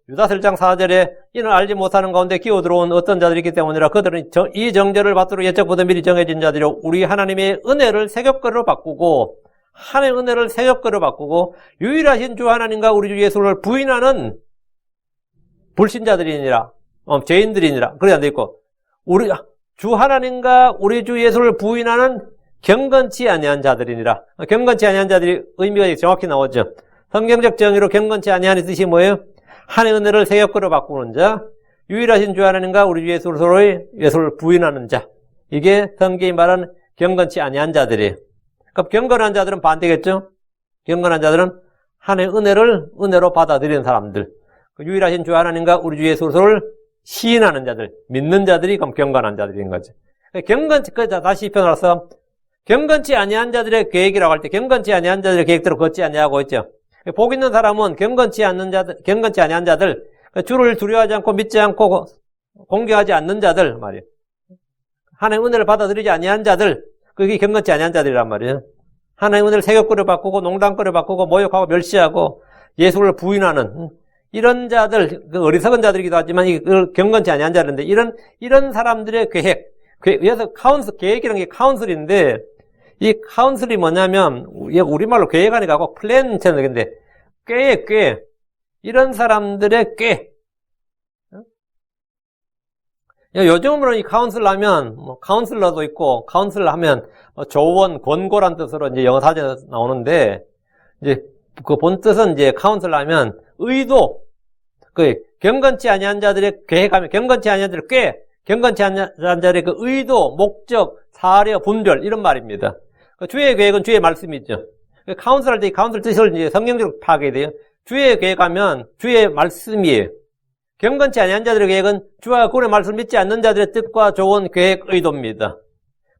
Speaker 1: 유다서 1장 4절에 이는 알지 못하는 가운데 기어들어온 어떤 자들이 있기 때문이라 그들은 이 정죄를 받도록 예적부터 미리 정해진 자들이요 우리 하나님의 은혜를 세격거로 바꾸고, 하나님의 은혜를 세격거로 바꾸고 유일하신 주 하나님과 우리 주 예수를 부인하는 불신자들이니라, 죄인들이니라. 그래 안 돼 있고, 우리 주 하나님과 우리 주 예수를 부인하는 경건치 아니한 자들이니라. 경건치 아니한 자들이 의미가 정확히 나오죠. 성경적 정의로 경건치 아니한의 뜻이 뭐예요? 하나님의 은혜를 세격거로 바꾸는 자, 유일하신 주 하나님과 우리 주 예수를 부인하는 자. 이게 성경이 말하는 경건치 아니한 자들이에요. 그럼 경건한 자들은 반대겠죠? 경건한 자들은 하나님의 은혜로 받아들이는 사람들. 유일하신 주 하나님과 우리 주 예수를 시인하는 자들, 믿는 자들이 그럼 경건한 자들인 거죠. 다시 표현해서 경건치 아니한 자들의 계획이라고 할 때 경건치 아니한 자들의 계획대로 걷지 아니하고 있죠. 복 있는 사람은 경건치 아니한 자들, 주를 두려워하지 않고 믿지 않고 공경하지 않는 자들 말이에요. 하나님의 은혜를 받아들이지 아니한 자들, 그게 경건치 아니한 자들이란 말이에요. 하나님의 은혜를 세격거로 바꾸고 농담거로 바꾸고 모욕하고 멸시하고 예수를 부인하는 이런 자들, 어리석은 자들이기도 하지만 경건치 아니한 자들인데, 이런 사람들의 그래서 계획이라는 게 카운슬인데, 이 카운슬이 뭐냐면, 우리말로 계획하니까 꼭 플랜처럼 되는데, 꽤. 이런 사람들의 꽤. 요즘으로 이 카운슬 하면, 카운슬러도 있고, 카운슬 하면, 조언, 권고란 뜻으로 이제 영어 사전에 나오는데, 이제, 그 본 뜻은 이제 카운슬 하면, 의도, 경건치 아니한 자들의 계획하면, 경건치 아니한 자들의 꽤, 경건치 아니한 자들의 그 의도, 목적, 사려, 분별, 이런 말입니다. 주의 계획은 주의 말씀이죠. 카운슬 할 때 이 카운슬 뜻을 이제 성경적으로 파악해야 돼요. 주의 계획하면 주의 말씀이에요. 경건치 아니한 자들의 계획은 주와 그분의 말씀을 믿지 않는 자들의 뜻과 좋은 계획, 의도입니다.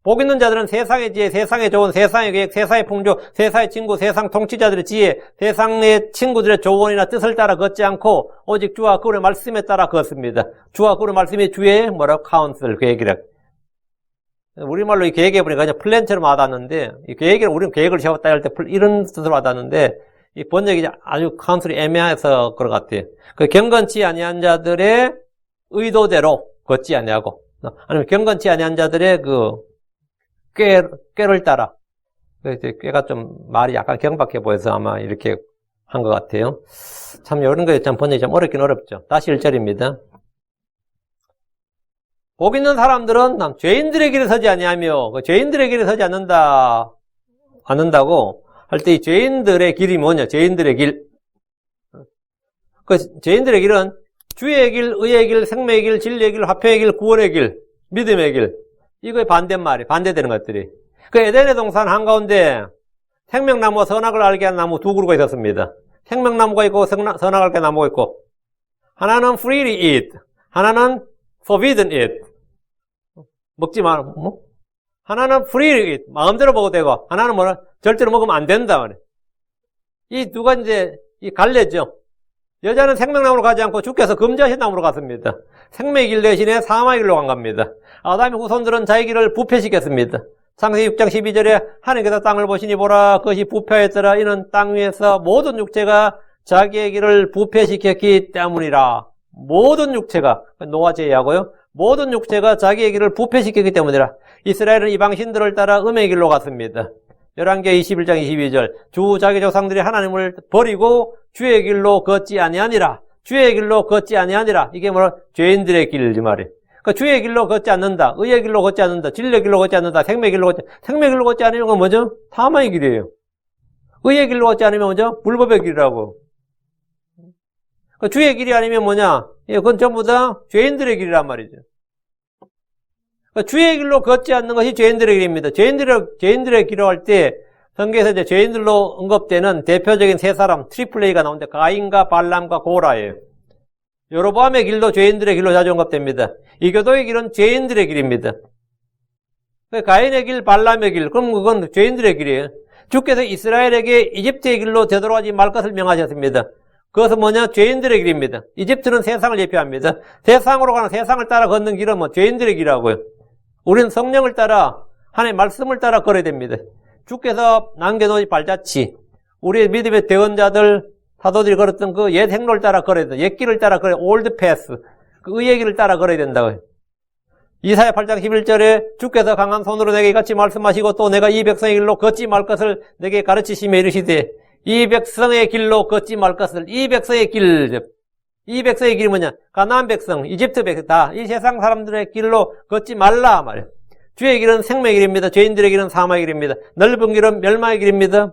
Speaker 1: 복 있는 자들은 세상의 지혜, 세상의 조언, 세상의 계획, 세상의 풍조, 세상의 친구, 세상 통치자들의 지혜, 세상의 친구들의 조언이나 뜻을 따라 걷지 않고 오직 주와 그분의 말씀에 따라 걷습니다. 주와 그분의 말씀이 주의 카운슬, 계획이라. 우리말로 이 계획해 보니까 그냥 플랜처럼 와닿는데, 이 계획을, 우리는 계획을 세웠다 할 때 이런 뜻으로 와닿는데, 이 번역이 아주 카운슬이 애매해서 그런 것 같아요. 그 경건치 아니한 자들의 의도대로 걷지 아니하고, 아니면 경건치 아니한 자들의 꾀를 따라. 꾀가 좀 말이 약간 경박해 보여서 아마 이렇게 한 것 같아요. 참, 이런 거에 참 번역이 좀 어렵긴 어렵죠. 다시 1절입니다. 복 있는 사람들은 죄인들의 길에 서지 아니하며, 죄인들의 길에 서지 않는다고 할 때 이 죄인들의 길이 뭐냐? 죄인들의 길. 죄인들의 길은 주의 길, 의의 길, 생명의 길, 진리의 길, 화평의 길, 구원의 길, 믿음의 길. 이거의 반대말이, 반대되는 것들이. 에덴의 동산 한가운데 생명나무와 선악을 알게 한 나무 두 그루가 있었습니다. 생명나무가 있고 선악을 알게 한 나무가 있고, 하나는 freely eat, 하나는 forbidden eat. 먹지 마. 하나는 freely eat, 마음대로 먹어도 되고, 하나는 뭐라? 절대로 먹으면 안 된다. 이 두 가지 이제 갈래죠. 여자는 생명나무로 가지 않고 주께서 금지하신 나무로 갔습니다. 생명의 길 대신에 사망의 길로 간 겁니다. 아담의 후손들은 자기 길을 부패시켰습니다. 창세기 6장 12절에 하나님께서 땅을 보시니 보라 그것이 부패하였더라. 이는 땅 위에서 모든 육체가 자기의 길을 부패시켰기 때문이라. 모든 육체가, 노아 제외하고요. 모든 육체가 자기의 길을 부패시켰기 때문이라. 이스라엘은 이방신들을 따라 음의 길로 갔습니다. 열왕기하 21장 22절 주 자기 조상들이 하나님을 버리고 주의 길로 걷지 아니하니라. 주의 길로 걷지 아니하니라. 이게 뭐라? 죄인들의 길, 이 말이에요. 그러니까 주의 길로 걷지 않는다. 의의 길로 걷지 않는다. 진리의 길로 걷지 않는다. 생명의 길로 걷지 않으면 건 뭐죠? 탐욕의 길이에요. 의의 길로 걷지 않으면 뭐죠? 불법의 길이라고. 그러니까 주의 길이 아니면 뭐냐? 그건 전부 다 죄인들의 길이란 말이죠. 그러니까 주의 길로 걷지 않는 것이 죄인들의 길입니다. 죄인들의 길로 할 때 성경에서 이제 죄인들로 언급되는 대표적인 세 사람, 트리플레이가 나오는데 가인과 발람과 고라예요. 여로보암의 길도 죄인들의 길로 자주 언급됩니다. 이교도의 길은 죄인들의 길입니다. 가인의 길, 발람의 길, 그럼 그건 죄인들의 길이에요. 주께서 이스라엘에게 이집트의 길로 되돌아가지 말 것을 명하셨습니다. 그것은 뭐냐? 죄인들의 길입니다. 이집트는 세상을 예표합니다. 세상으로 가는 세상을 따라 걷는 길은 죄인들의 길이라고요. 우리는 성령을 따라, 하나님의 말씀을 따라 걸어야 됩니다. 주께서 남겨놓은 발자취, 우리의 믿음의 대언자들, 사도들이 걸었던 그 옛 행로를 따라 걸어야 된다. 옛 길을 따라 걸어야, 올드 패스, 그 의의 길을 따라 걸어야 된다고요. 이사야 8장 11절에 주께서 강한 손으로 내게 같이 말씀하시고 또 내가 이 백성의 길로 걷지 말 것을 내게 가르치시며 이르시되 이 백성의 길로 걷지 말 것을, 이 백성의 길이 뭐냐? 가나안 백성, 이집트 백성 다 이 세상 사람들의 길로 걷지 말라 말이에요. 주의 길은 생명의 길입니다. 죄인들의 길은 사망의 길입니다. 넓은 길은 멸망의 길입니다.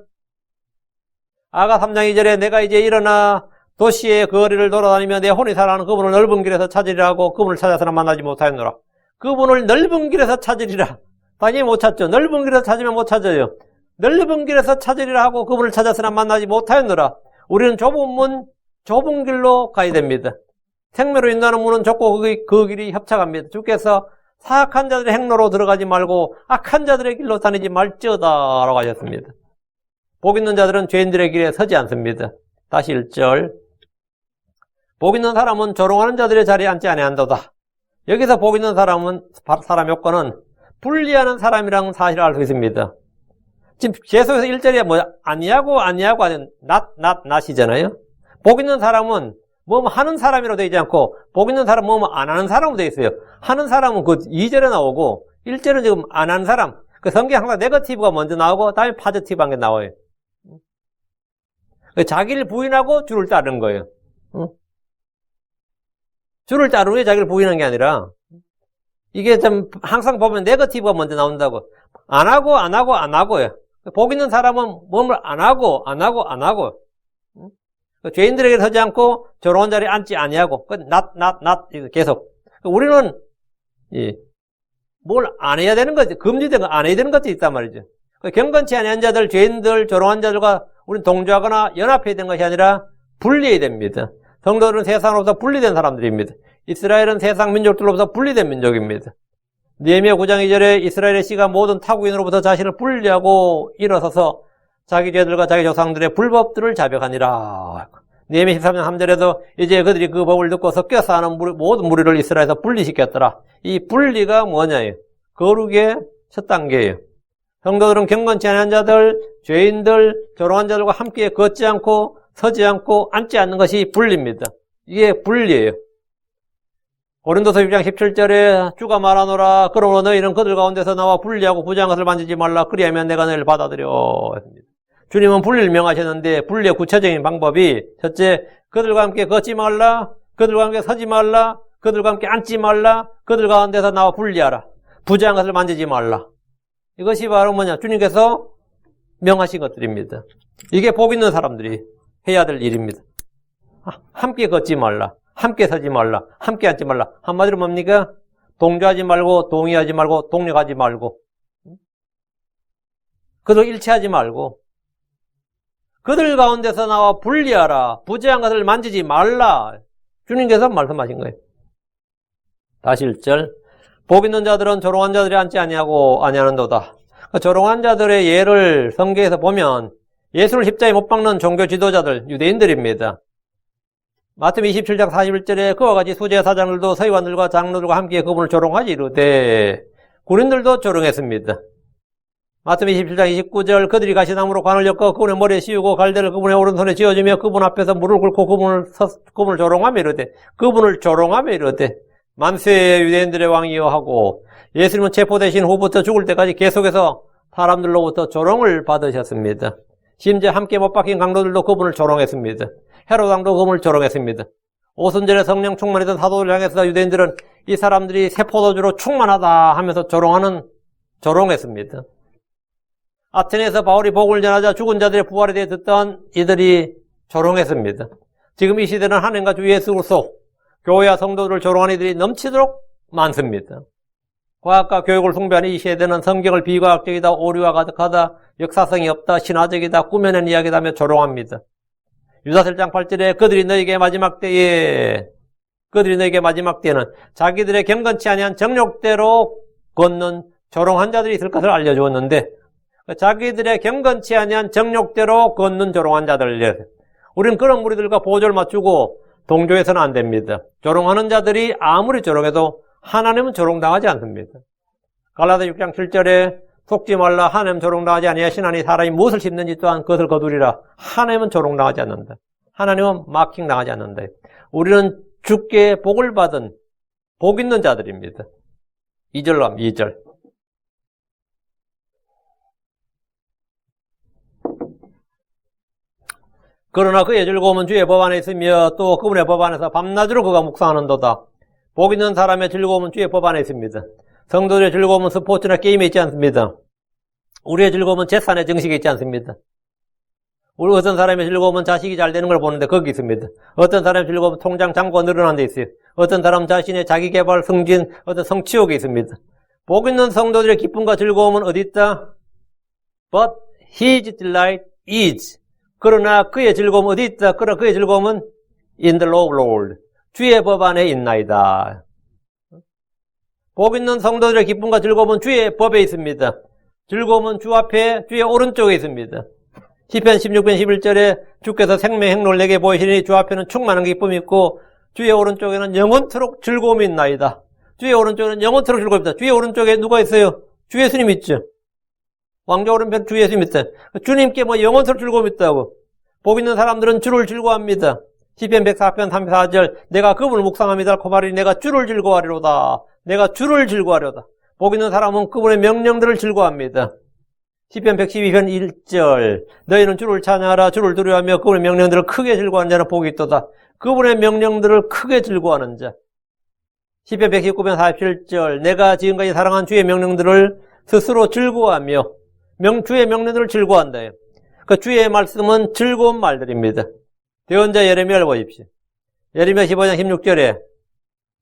Speaker 1: 아가 3장 2절에 내가 이제 일어나 도시의 거리를 돌아다니며 내 혼이 살아가는 그분을 넓은 길에서 찾으리라 하고 그분을 찾아서는 만나지 못하였노라. 그분을 넓은 길에서 찾으리라. 당연히 못 찾죠. 넓은 길에서 찾으면 못 찾아요. 넓은 길에서 찾으리라 하고 그분을 찾아서는 만나지 못하였노라. 우리는 좁은 문, 좁은 길로 가야 됩니다. 생명으로 인도하는 문은 좁고 그 길이 협착합니다. 주께서 사악한 자들의 행로로 들어가지 말고 악한 자들의 길로 다니지 말지어다라고 하셨습니다. 복 있는 자들은 죄인들의 길에 서지 않습니다. 다시 1절. 복 있는 사람은 조롱하는 자들의 자리에 앉지 아니한도다. 여기서 복 있는 사람 요건은 분리하는 사람이라는 사실을 알 수 있습니다. 지금 계속해서 1절에 아니하고 not이잖아요. 복 있는 사람은 뭐 하는 사람이라고 되어 있지 않고 복 있는 사람은 뭐 안 하는 사람으로 되어 있어요. 하는 사람은 그 2절에 나오고 1절은 지금 안 하는 사람. 그 성경 항상 네거티브가 먼저 나오고 다음에 파지티브한 게 나와요. 자기를 부인하고 주를 따르는 거예요. 주를 따르는 게 자기를 부인하는 게 아니라 이게 좀 항상 보면 네거티브가 먼저 나온다고. 안 하고요. 복 있는 사람은 몸을 안 하고. 죄인들에게 서지 않고 조롱한 자리에 앉지 아니하고. not 계속. 우리는 뭘 안 해야 되는 거지. 금지된 거 안 해야 되는 것도 있단 말이죠. 경건치 아니한 자들, 죄인들, 조롱한 자들과 우리는 동조하거나 연합해야 되는 것이 아니라 분리해야 됩니다. 성도들은 세상으로부터 분리된 사람들입니다. 이스라엘은 세상 민족들로부터 분리된 민족입니다. 느헤미야 9장 2절에 이스라엘의 씨가 모든 타국인으로부터 자신을 분리하고 일어서서 자기 죄들과 자기 조상들의 불법들을 자백하니라. 느헤미야 13장 3절에도 이제 그들이 그 법을 듣고 섞여서 하는 모든 무리를 이스라엘에서 분리시켰더라. 이 분리가 뭐냐요? 거룩의 첫 단계예요. 성도들은 경건치 않은 자들, 죄인들, 조롱한 자들과 함께 걷지 않고 서지 않고 앉지 않는 것이 분리입니다. 이게 분리예요. 고린도서 6장 17절에 주가 말하노라. 그러므로 너희는 그들 가운데서 나와 분리하고 부정한 것을 만지지 말라. 그리하면 내가 너희를 받아들여. 주님은 분리를 명하셨는데 분리의 구체적인 방법이 첫째, 그들과 함께 걷지 말라. 그들과 함께 서지 말라. 그들과 함께 앉지 말라. 그들 가운데서 나와 분리하라. 부정한 것을 만지지 말라. 이것이 바로 뭐냐? 주님께서 명하신 것들입니다. 이게 복 있는 사람들이 해야 될 일입니다. 함께 걷지 말라. 함께 서지 말라. 함께 앉지 말라. 한마디로 뭡니까? 동조하지 말고 동의하지 말고 동력하지 말고 그들 일치하지 말고 그들 가운데서 나와 분리하라. 부재한 것을 만지지 말라. 주님께서 말씀하신 거예요. 다시 1절. 복 있는 자들은 조롱한 자들이 앉지 아니하는도다. 조롱한 자들의 예를 성경에서 보면 예수를 십자가에 못 박는 종교 지도자들, 유대인들입니다. 마태복음 27장 41절에 그와 같이 수제사장들도 서기관들과 장로들과 함께 그분을 조롱하지 이르되 군인들도 조롱했습니다. 마태복음 27장 29절 그들이 가시나무로 관을 엮어 그분의 머리에 씌우고 갈대를 그분의 오른손에 쥐어주며 그분 앞에서 무릎을 꿇고 그분을 조롱하며 이르되 그분을 조롱하며 이르되 만세의 유대인들의 왕이여 하고 예수님은 체포되신 후부터 죽을 때까지 계속해서 사람들로부터 조롱을 받으셨습니다. 심지어 함께 못 박힌 강도들도 그분을 조롱했습니다. 헤롯 왕도 그분을 조롱했습니다. 오순절에 성령 충만했던 사도들을 향해서 유대인들은 이 사람들이 새 포도주로 충만하다 하면서 조롱했습니다. 아테네에서 바울이 복음을 전하자 죽은 자들의 부활에 대해 듣던 이들이 조롱했습니다. 지금 이 시대는 하나님과 주 예수 그리스도 교회와 성도들을 조롱하는 이들이 넘치도록 많습니다. 과학과 교육을 숭배하는 이 시대는 성경을 비과학적이다, 오류가 가득하다, 역사성이 없다, 신화적이다, 꾸며낸 이야기다 하며 조롱합니다. 유다서 1장 8절에 그들이 너에게 마지막 때에는 자기들의 경건치 아니한 정욕대로 걷는 조롱한 자들이 있을 것을 알려주었는데 자기들의 경건치 아니한 정욕대로 걷는 조롱한 자들, 우리는 그런 무리들과 보조를 맞추고 동조해서는 안 됩니다. 조롱하는 자들이 아무리 조롱해도 하나님은 조롱당하지 않습니다. 갈라디아 6장 7절에 속지 말라. 하나님 조롱당하지 아니하시나니 사람이 무엇을 심는지 또한 그것을 거두리라. 하나님은 조롱당하지 않는다. 하나님은 마킹당하지 않는다. 우리는 주께 복을 받은 복 있는 자들입니다. 2절로 하면 2절. 그러나 그의 즐거움은 주의 법 안에 있으며 또 그분의 법 안에서 밤낮으로 그가 묵상하는도다. 복 있는 사람의 즐거움은 주의 법 안에 있습니다. 성도들의 즐거움은 스포츠나 게임에 있지 않습니다. 우리의 즐거움은 재산의 정식에 있지 않습니다. 우리 어떤 사람의 즐거움은 자식이 잘 되는 걸 보는데 거기 있습니다. 어떤 사람의 즐거움은 통장 잔고가 늘어나는 데 있어요. 어떤 사람은 자신의 자기개발, 승진, 어떤 성취욕이 있습니다. 복 있는 성도들의 기쁨과 즐거움은 어디 있다? But his delight is. 그러나 그의 즐거움은 어디 있다? 그러나 그의 즐거움은 in the law of Lord. 주의 법 안에 있나이다. 복 있는 성도들의 기쁨과 즐거움은 주의 법에 있습니다. 즐거움은 주 앞에 주의 오른쪽에 있습니다. 시편 16편 11절에 주께서 생명의 행로를 내게 보이시니 주 앞에는 충만한 기쁨이 있고 주의 오른쪽에는 영원토록 즐거움이 있나이다. 주의 오른쪽에는 영원토록 즐거움이 있다. 주의 오른쪽에 누가 있어요? 주 예수님 있죠. 왕좌 오른편 주 예수님 있어요. 주님께 뭐 영원토록 즐거움이 있다고. 복 있는 사람들은 주를 즐거워합니다. 시편 104편 34절 내가 그분을 묵상합니다. 고발이 내가 주를 즐거워하리로다. 내가 주를 즐거워하리로다. 복 있는 사람은 그분의 명령들을 즐거워합니다. 시편 112편 1절 너희는 주를 찬양하라. 주를 두려워하며 그분의 명령들을 크게 즐거워하는 자는 복이 있도다. 그분의 명령들을 크게 즐거워하는 자. 시편 119편 47절 내가 지금까지 사랑한 주의 명령들을 스스로 즐거워하며 주의 명령들을 즐거워한다. 그 주의 말씀은 즐거운 말들입니다. 대언자 예레미야를 보십시오. 예레미야 15장 16절에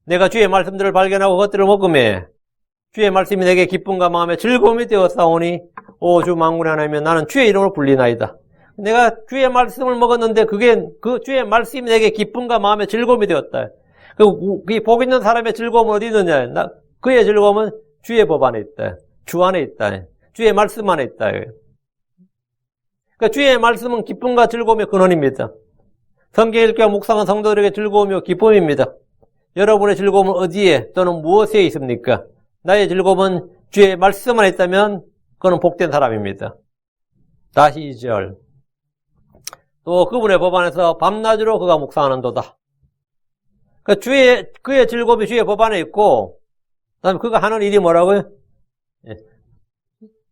Speaker 1: 내가 주의 말씀들을 발견하고 그것들을 먹음에 주의 말씀이 내게 기쁨과 마음에 즐거움이 되었사오니 오 주 만군의 하나님이여 나는 주의 이름으로 불리나이다. 내가 주의 말씀을 먹었는데 그 주의 말씀이 내게 기쁨과 마음에 즐거움이 되었다. 그 복 있는 사람의 즐거움은 어디 있느냐? 그의 즐거움은 주의 법 안에 있다. 주 안에 있다. 주의 말씀 안에 있다. 그러니까 주의 말씀은 기쁨과 즐거움의 근원입니다. 성경 읽기와 묵상은 성도들에게 즐거움이요 기쁨입니다. 여러분의 즐거움은 어디에 또는 무엇에 있습니까? 나의 즐거움은 주의 말씀 안에 있다면 그는 복된 사람입니다. 다시 2절. 또 그분의 법 안에서 밤낮으로 그가 묵상하는도다. 그러니까 그의 즐거움이 주의 법 안에 있고, 그 다음에 그가 하는 일이 뭐라고요?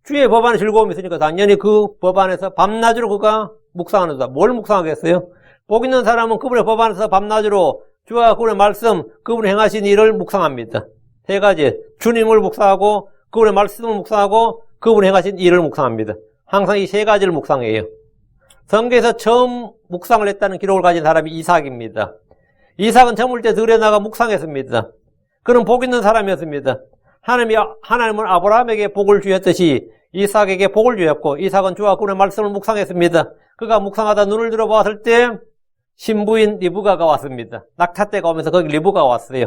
Speaker 1: 주의 법 안에 즐거움이 있으니까 당연히 그 법 안에서 밤낮으로 그가 묵상하는도다. 뭘 묵상하겠어요? 복 있는 사람은 그분의 법 안에서 밤낮으로 주와 그분의 말씀, 그분이 행하신 일을 묵상합니다. 세 가지. 주님을 묵상하고, 그분의 말씀을 묵상하고, 그분이 행하신 일을 묵상합니다. 항상 이 세 가지를 묵상해요. 성경에서 처음 묵상을 했다는 기록을 가진 사람이 이삭입니다. 이삭은 저물 때 들에 나가 묵상했습니다. 그는 복 있는 사람이었습니다. 하나님은 아브라함에게 복을 주셨듯이 이삭에게 복을 주셨고, 이삭은 주와 그분의 말씀을 묵상했습니다. 그가 묵상하다 눈을 들어보았을 때 신부인 리브가가 왔습니다. 낙타 때가 오면서 거기 리브가가 왔어요.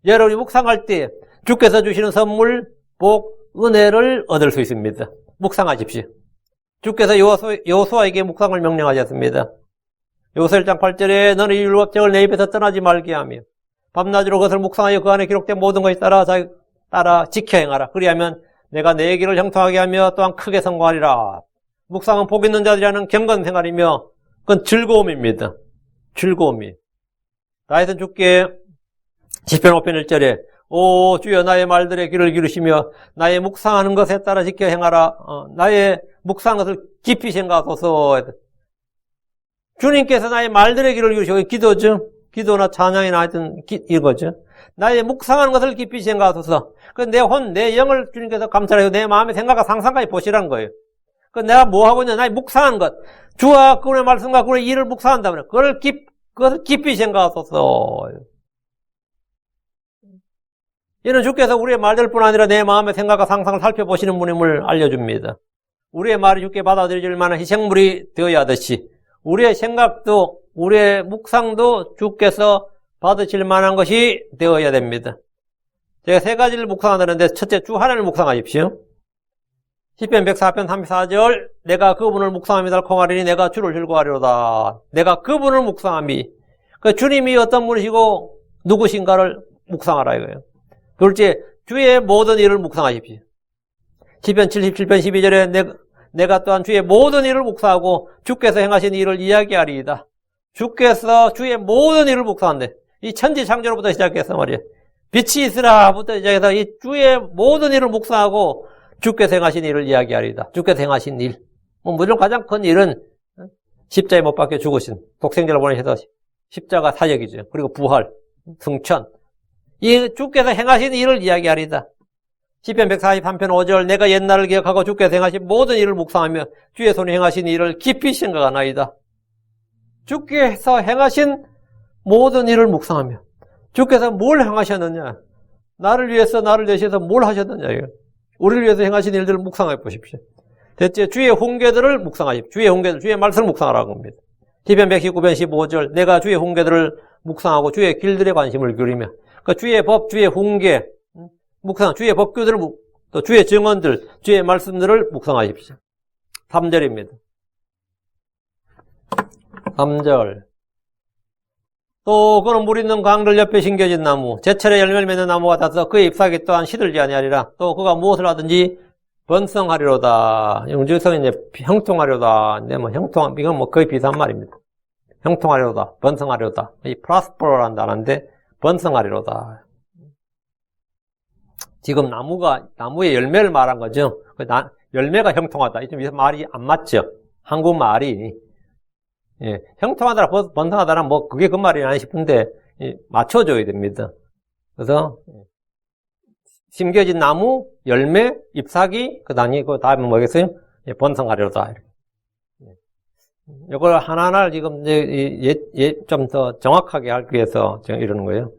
Speaker 1: 여러분이 묵상할 때 주께서 주시는 선물, 복, 은혜를 얻을 수 있습니다. 묵상하십시오. 주께서 여호수아에게 묵상을 명령하셨습니다. 여호수아 1장 8절에 너는 이 율법책을 내 입에서 떠나지 말게 하며 밤낮으로 그것을 묵상하여 그 안에 기록된 모든 것이 따라 지켜 행하라. 그리하면 내가 내 길을 형통하게 하며 또한 크게 성공하리라. 묵상은 복 있는 자들이라는 경건 생활이며 그건 즐거움입니다. 즐거움이. 다윗은 주께 시편 5편 1절에 오 주여 나의 말들의 귀를 기르시며 나의 묵상하는 것에 따라 지켜 행하라. 나의 묵상하는 것을 깊이 생각하소서. 주님께서 나의 말들의 귀를 기르시고 기도죠. 기도나 찬양이나 하여튼 이거죠. 나의 묵상하는 것을 깊이 생각하소서. 내 영을 주님께서 감찰하고 내 마음의 생각과 상상까지 보시라는 거예요. 내가 뭐 하고 있냐? 나의 묵상하는 것. 주와 그분의 말씀과 그분의 일을 묵상한다면 그것을 깊이 생각하소서. 이는 주께서 우리의 말들뿐 아니라 내 마음의 생각과 상상을 살펴보시는 분임을 알려줍니다. 우리의 말이 주께 받아들여질 만한 희생물이 되어야 하듯이 우리의 생각도 우리의 묵상도 주께서 받으실 만한 것이 되어야 됩니다. 제가 세 가지를 묵상하는데 첫째 주 하나님을 묵상하십시오. 시편 104편 34절 내가 그분을 묵상함이 달콤하리니 내가 주를 즐거워하리로다. 내가 그분을 묵상함이 주님이 어떤 분이시고 누구신가를 묵상하라 이거예요. 둘째 주의 모든 일을 묵상하십시오. 시편 77편 12절에 내가 또한 주의 모든 일을 묵상하고 주께서 행하신 일을 이야기하리이다. 주께서 주의 모든 일을 묵상한대. 이 천지창조로부터 시작해서 말이에요. 빛이 있으라부터 시작해서 이 주의 모든 일을 묵상하고 주께서 행하신 일을 이야기하리이다. 주께서 행하신 일. 물론 가장 큰 일은 십자가에 못 박혀 죽으신 독생자를 보내셔서 십자가 사역이죠. 그리고 부활, 승천. 이 주께서 행하신 일을 이야기하리이다. 시편 143편 5절 내가 옛날을 기억하고 주께서 행하신 모든 일을 묵상하며 주의 손이 행하신 일을 깊이 생각하나이다. 주께서 행하신 모든 일을 묵상하며 주께서 뭘 행하셨느냐, 나를 위해서 나를 내셔서 뭘 하셨느냐, 우리를 위해서 행하신 일들을 묵상해 보십시오. 대체 주의 훈계들을 묵상하십시오. 주의 훈계들, 주의 말씀을 묵상하라고 합니다. 시편 119편 15절 내가 주의 훈계들을 묵상하고 주의 길들에 관심을 기울이며 주의 법, 주의 훈계 묵상, 주의 법규들을 또 주의 증언들, 주의 말씀들을 묵상하십시오. 3절입니다. 3절 또 그는 물 있는 강들 옆에 심겨진 나무 제철에 열매를 맺는 나무가 다서 그의 잎사귀 또한 시들지 아니하리라. 또 그가 무엇을 하든지 번성하리로다. 영주성이 이제 형통하리로다. 근데 이건 거의 비슷한 말입니다. 형통하리로다, 번성하리로다. 이 prosper라는 단어인데 번성하리로다. 지금 나무의 열매를 말한 거죠. 열매가 형통하다. 이 좀 말이 안 맞죠. 한국말이. 예, 형통하다라, 번성하다라, 그게 그 말이 아니 싶은데, 맞춰줘야 됩니다. 그래서, 심겨진 나무, 열매, 잎사귀, 그 다음에 뭐겠어요? 번성하리로다. 이걸 하나하나 지금 좀 더 정확하게 하기 위해서 제가 이러는 거예요.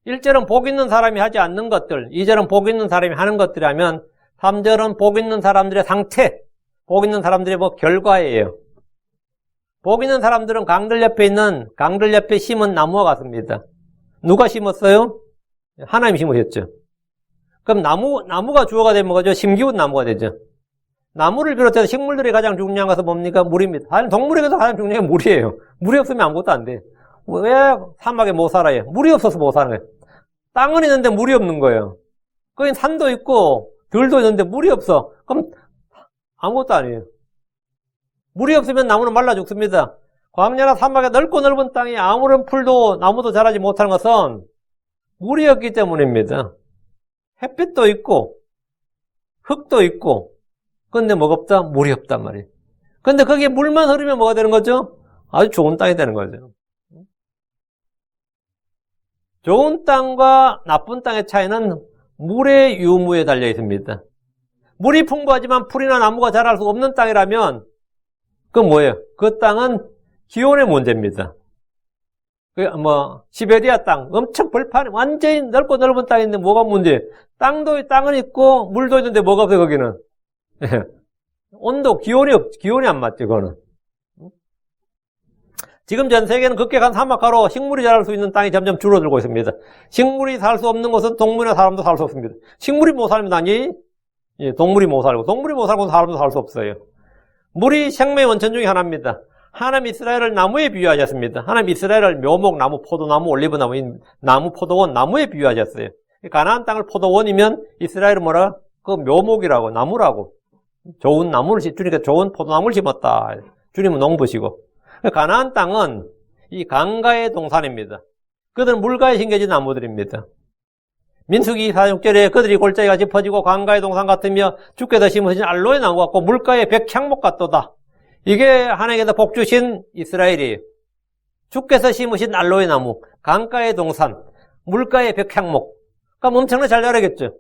Speaker 1: 1절은 복 있는 사람이 하지 않는 것들, 2절은 복 있는 사람이 하는 것들이라면 3절은 복 있는 사람들의 상태, 복 있는 사람들의 결과예요. 복 있는 사람들은 강들 옆에 심은 나무와 같습니다. 누가 심었어요? 하나님 심으셨죠. 그럼 나무가 주어가 되면 뭐죠? 심기운 나무가 되죠. 나무를 비롯해서 식물들이 가장 중요한 것은 뭡니까? 물입니다. 동물에게서 가장 중요한 게 물이에요. 물이 없으면 아무것도 안 돼. 왜 사막에 못 살아요? 물이 없어서 못 사는 거예요. 땅은 있는데 물이 없는 거예요. 거긴 산도 있고 들도 있는데 물이 없어. 그럼 아무것도 아니에요. 물이 없으면 나무는 말라 죽습니다. 광야나 사막의 넓고 넓은 땅에 아무런 풀도 나무도 자라지 못하는 것은 물이 없기 때문입니다. 햇빛도 있고 흙도 있고 근데 뭐가 없다? 물이 없단 말이에요. 근데 거기에 물만 흐르면 뭐가 되는 거죠? 아주 좋은 땅이 되는 거죠. 좋은 땅과 나쁜 땅의 차이는 물의 유무에 달려 있습니다. 물이 풍부하지만 풀이나 나무가 자랄 수 없는 땅이라면 그건 뭐예요? 그 땅은 기온의 문제입니다. 시베리아 땅, 엄청 벌판이 완전히 넓고 넓은 땅인데 뭐가 문제예요? 땅은 있고 물도 있는데 뭐가 없어요, 거기는? 온도, 기온이 안 맞죠, 그거는. 지금 전 세계는 급격한 사막화로 식물이 자랄 수 있는 땅이 점점 줄어들고 있습니다. 식물이 살 수 없는 곳은 동물이나 사람도 살 수 없습니다. 식물이 못 살면 아니, 동물이 못 살고, 동물이 못 살고 사람도 살 수 없어요. 물이 생명의 원천 중에 하나입니다. 하나님 이스라엘을 나무에 비유하셨습니다. 하나님 이스라엘을 묘목, 나무, 포도나무, 올리브나무, 나무, 포도원, 나무에 비유하셨어요. 가나안 땅을 포도원이면 이스라엘은 뭐라? 그 묘목이라고, 나무라고. 좋은 나무를, 주님께서 좋은 포도나무를 심었다. 주님은 농부시고. 가나안 땅은 이 강가의 동산입니다. 그들은 물가에 심겨진 나무들입니다. 민수기 46절에 그들이 골짜기가 짚어지고 강가의 동산 같으며 주께서 심으신 알로에 나무 같고 물가의 백향목 같도다. 이게 하나님께서 복 주신 이스라엘이에요. 주께서 심으신 알로에 나무, 강가의 동산, 물가의 백향목. 그럼 엄청나게 잘 자라겠죠.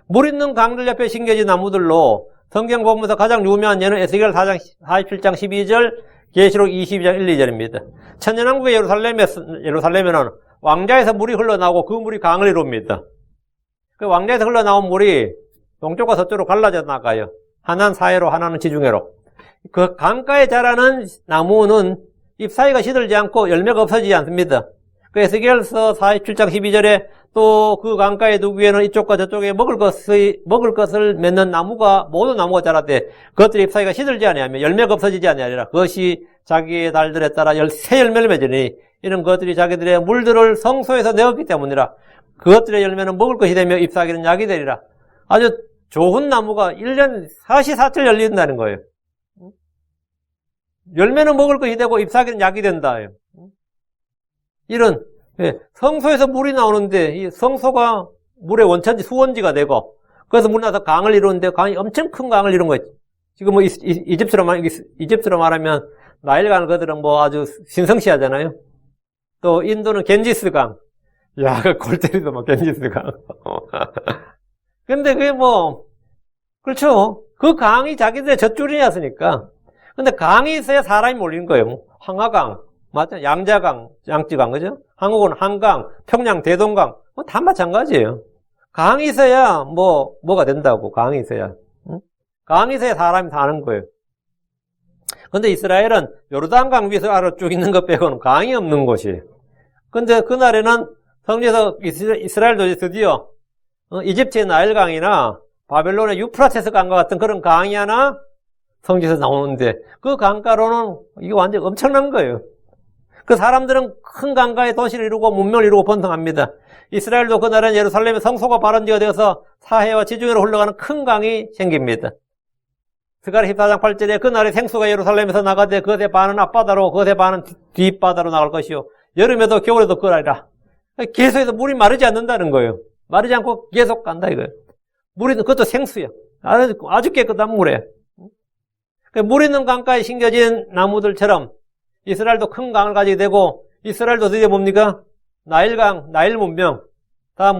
Speaker 1: 물 있는 강들 옆에 심겨진 나무들로 성경 보면서 가장 유명한 예는 에스겔 47장 12절, 계시록 22장 1, 2절입니다. 천년왕국의 예루살렘에는 왕자에서 물이 흘러나오고 그 물이 강을 이룹니다. 그 왕자에서 흘러나온 물이 동쪽과 서쪽으로 갈라져 나가요. 하나는 사해로, 하나는 지중해로. 그 강가에 자라는 나무는 잎 사이가 시들지 않고 열매가 없어지지 않습니다. 그 에스겔서 47장 12절에 또 그 강가의 둑 위에는 이쪽과 저쪽에 먹을 것을 맺는 모든 나무가 자라되 그것들이 잎 사이가 시들지 아니하며 열매가 없어지지 아니하리라. 그것이 자기의 달들에 따라 새 열매를 맺으니 이런 것들이 자기들의 물들을 성소에서 내었기 때문이라. 그것들의 열매는 먹을 것이 되며 잎사귀는 약이 되리라. 아주 좋은 나무가 1년 44철 열린다는 거예요. 열매는 먹을 것이 되고 잎사귀는 약이 된다. 이런 성소에서 물이 나오는데 이 성소가 물의 원천지 수원지가 되고 그래서 물이 나서 강을 이루는데 강이 엄청 큰 강을 이룬 거예요. 지금 뭐 이집트로 말하면 나일강을 그들은 뭐 아주 신성시하잖아요. 또 인도는 겐지스강. 야, 그 골 때리도 막 겐지스강. 근데 그게 그렇죠. 그 강이 자기들의 젖줄이었으니까. 근데 강이 있어야 사람이 몰리는 거예요. 황하강, 맞죠? 양자강, 양지강, 그죠? 한국은 한강, 평양, 대동강, 다 마찬가지예요. 강이 있어야 뭐가 된다고, 강이 있어야. 응? 강이 있어야 사람이 사는 거예요. 근데 이스라엘은 요르단강 위에서 아래로 쭉 있는 것 빼고는 강이 없는 곳이에요. 근데 그날에는 성경에서 이스라엘도 드디어 이집트의 나일강이나 바벨론의 유프라테스 강과 같은 그런 강이 하나 성경에서 나오는데 그 강가로는 이게 완전 엄청난 거예요. 그 사람들은 큰 강가에 도시를 이루고 문명을 이루고 번성합니다. 이스라엘도 그날은 예루살렘의 성소가 발원지가 되어서 사해와 지중해로 흘러가는 큰 강이 생깁니다. 스가랴 14장 8절에 그날에 생수가 예루살렘에서 나가되 그것의 반은 앞바다로 그것의 반은 뒷바다로 나갈 것이요 여름에도 겨울에도 그러리라. 계속해서 물이 마르지 않는다는 거예요. 마르지 않고 계속 간다 이거예요. 물이 그것도 생수야. 아주 깨끗한 물에. 물 있는 강가에 심겨진 나무들처럼 이스라엘도 큰 강을 가지게 되고 이스라엘도 드디어 뭡니까? 나일강, 나일 문명 다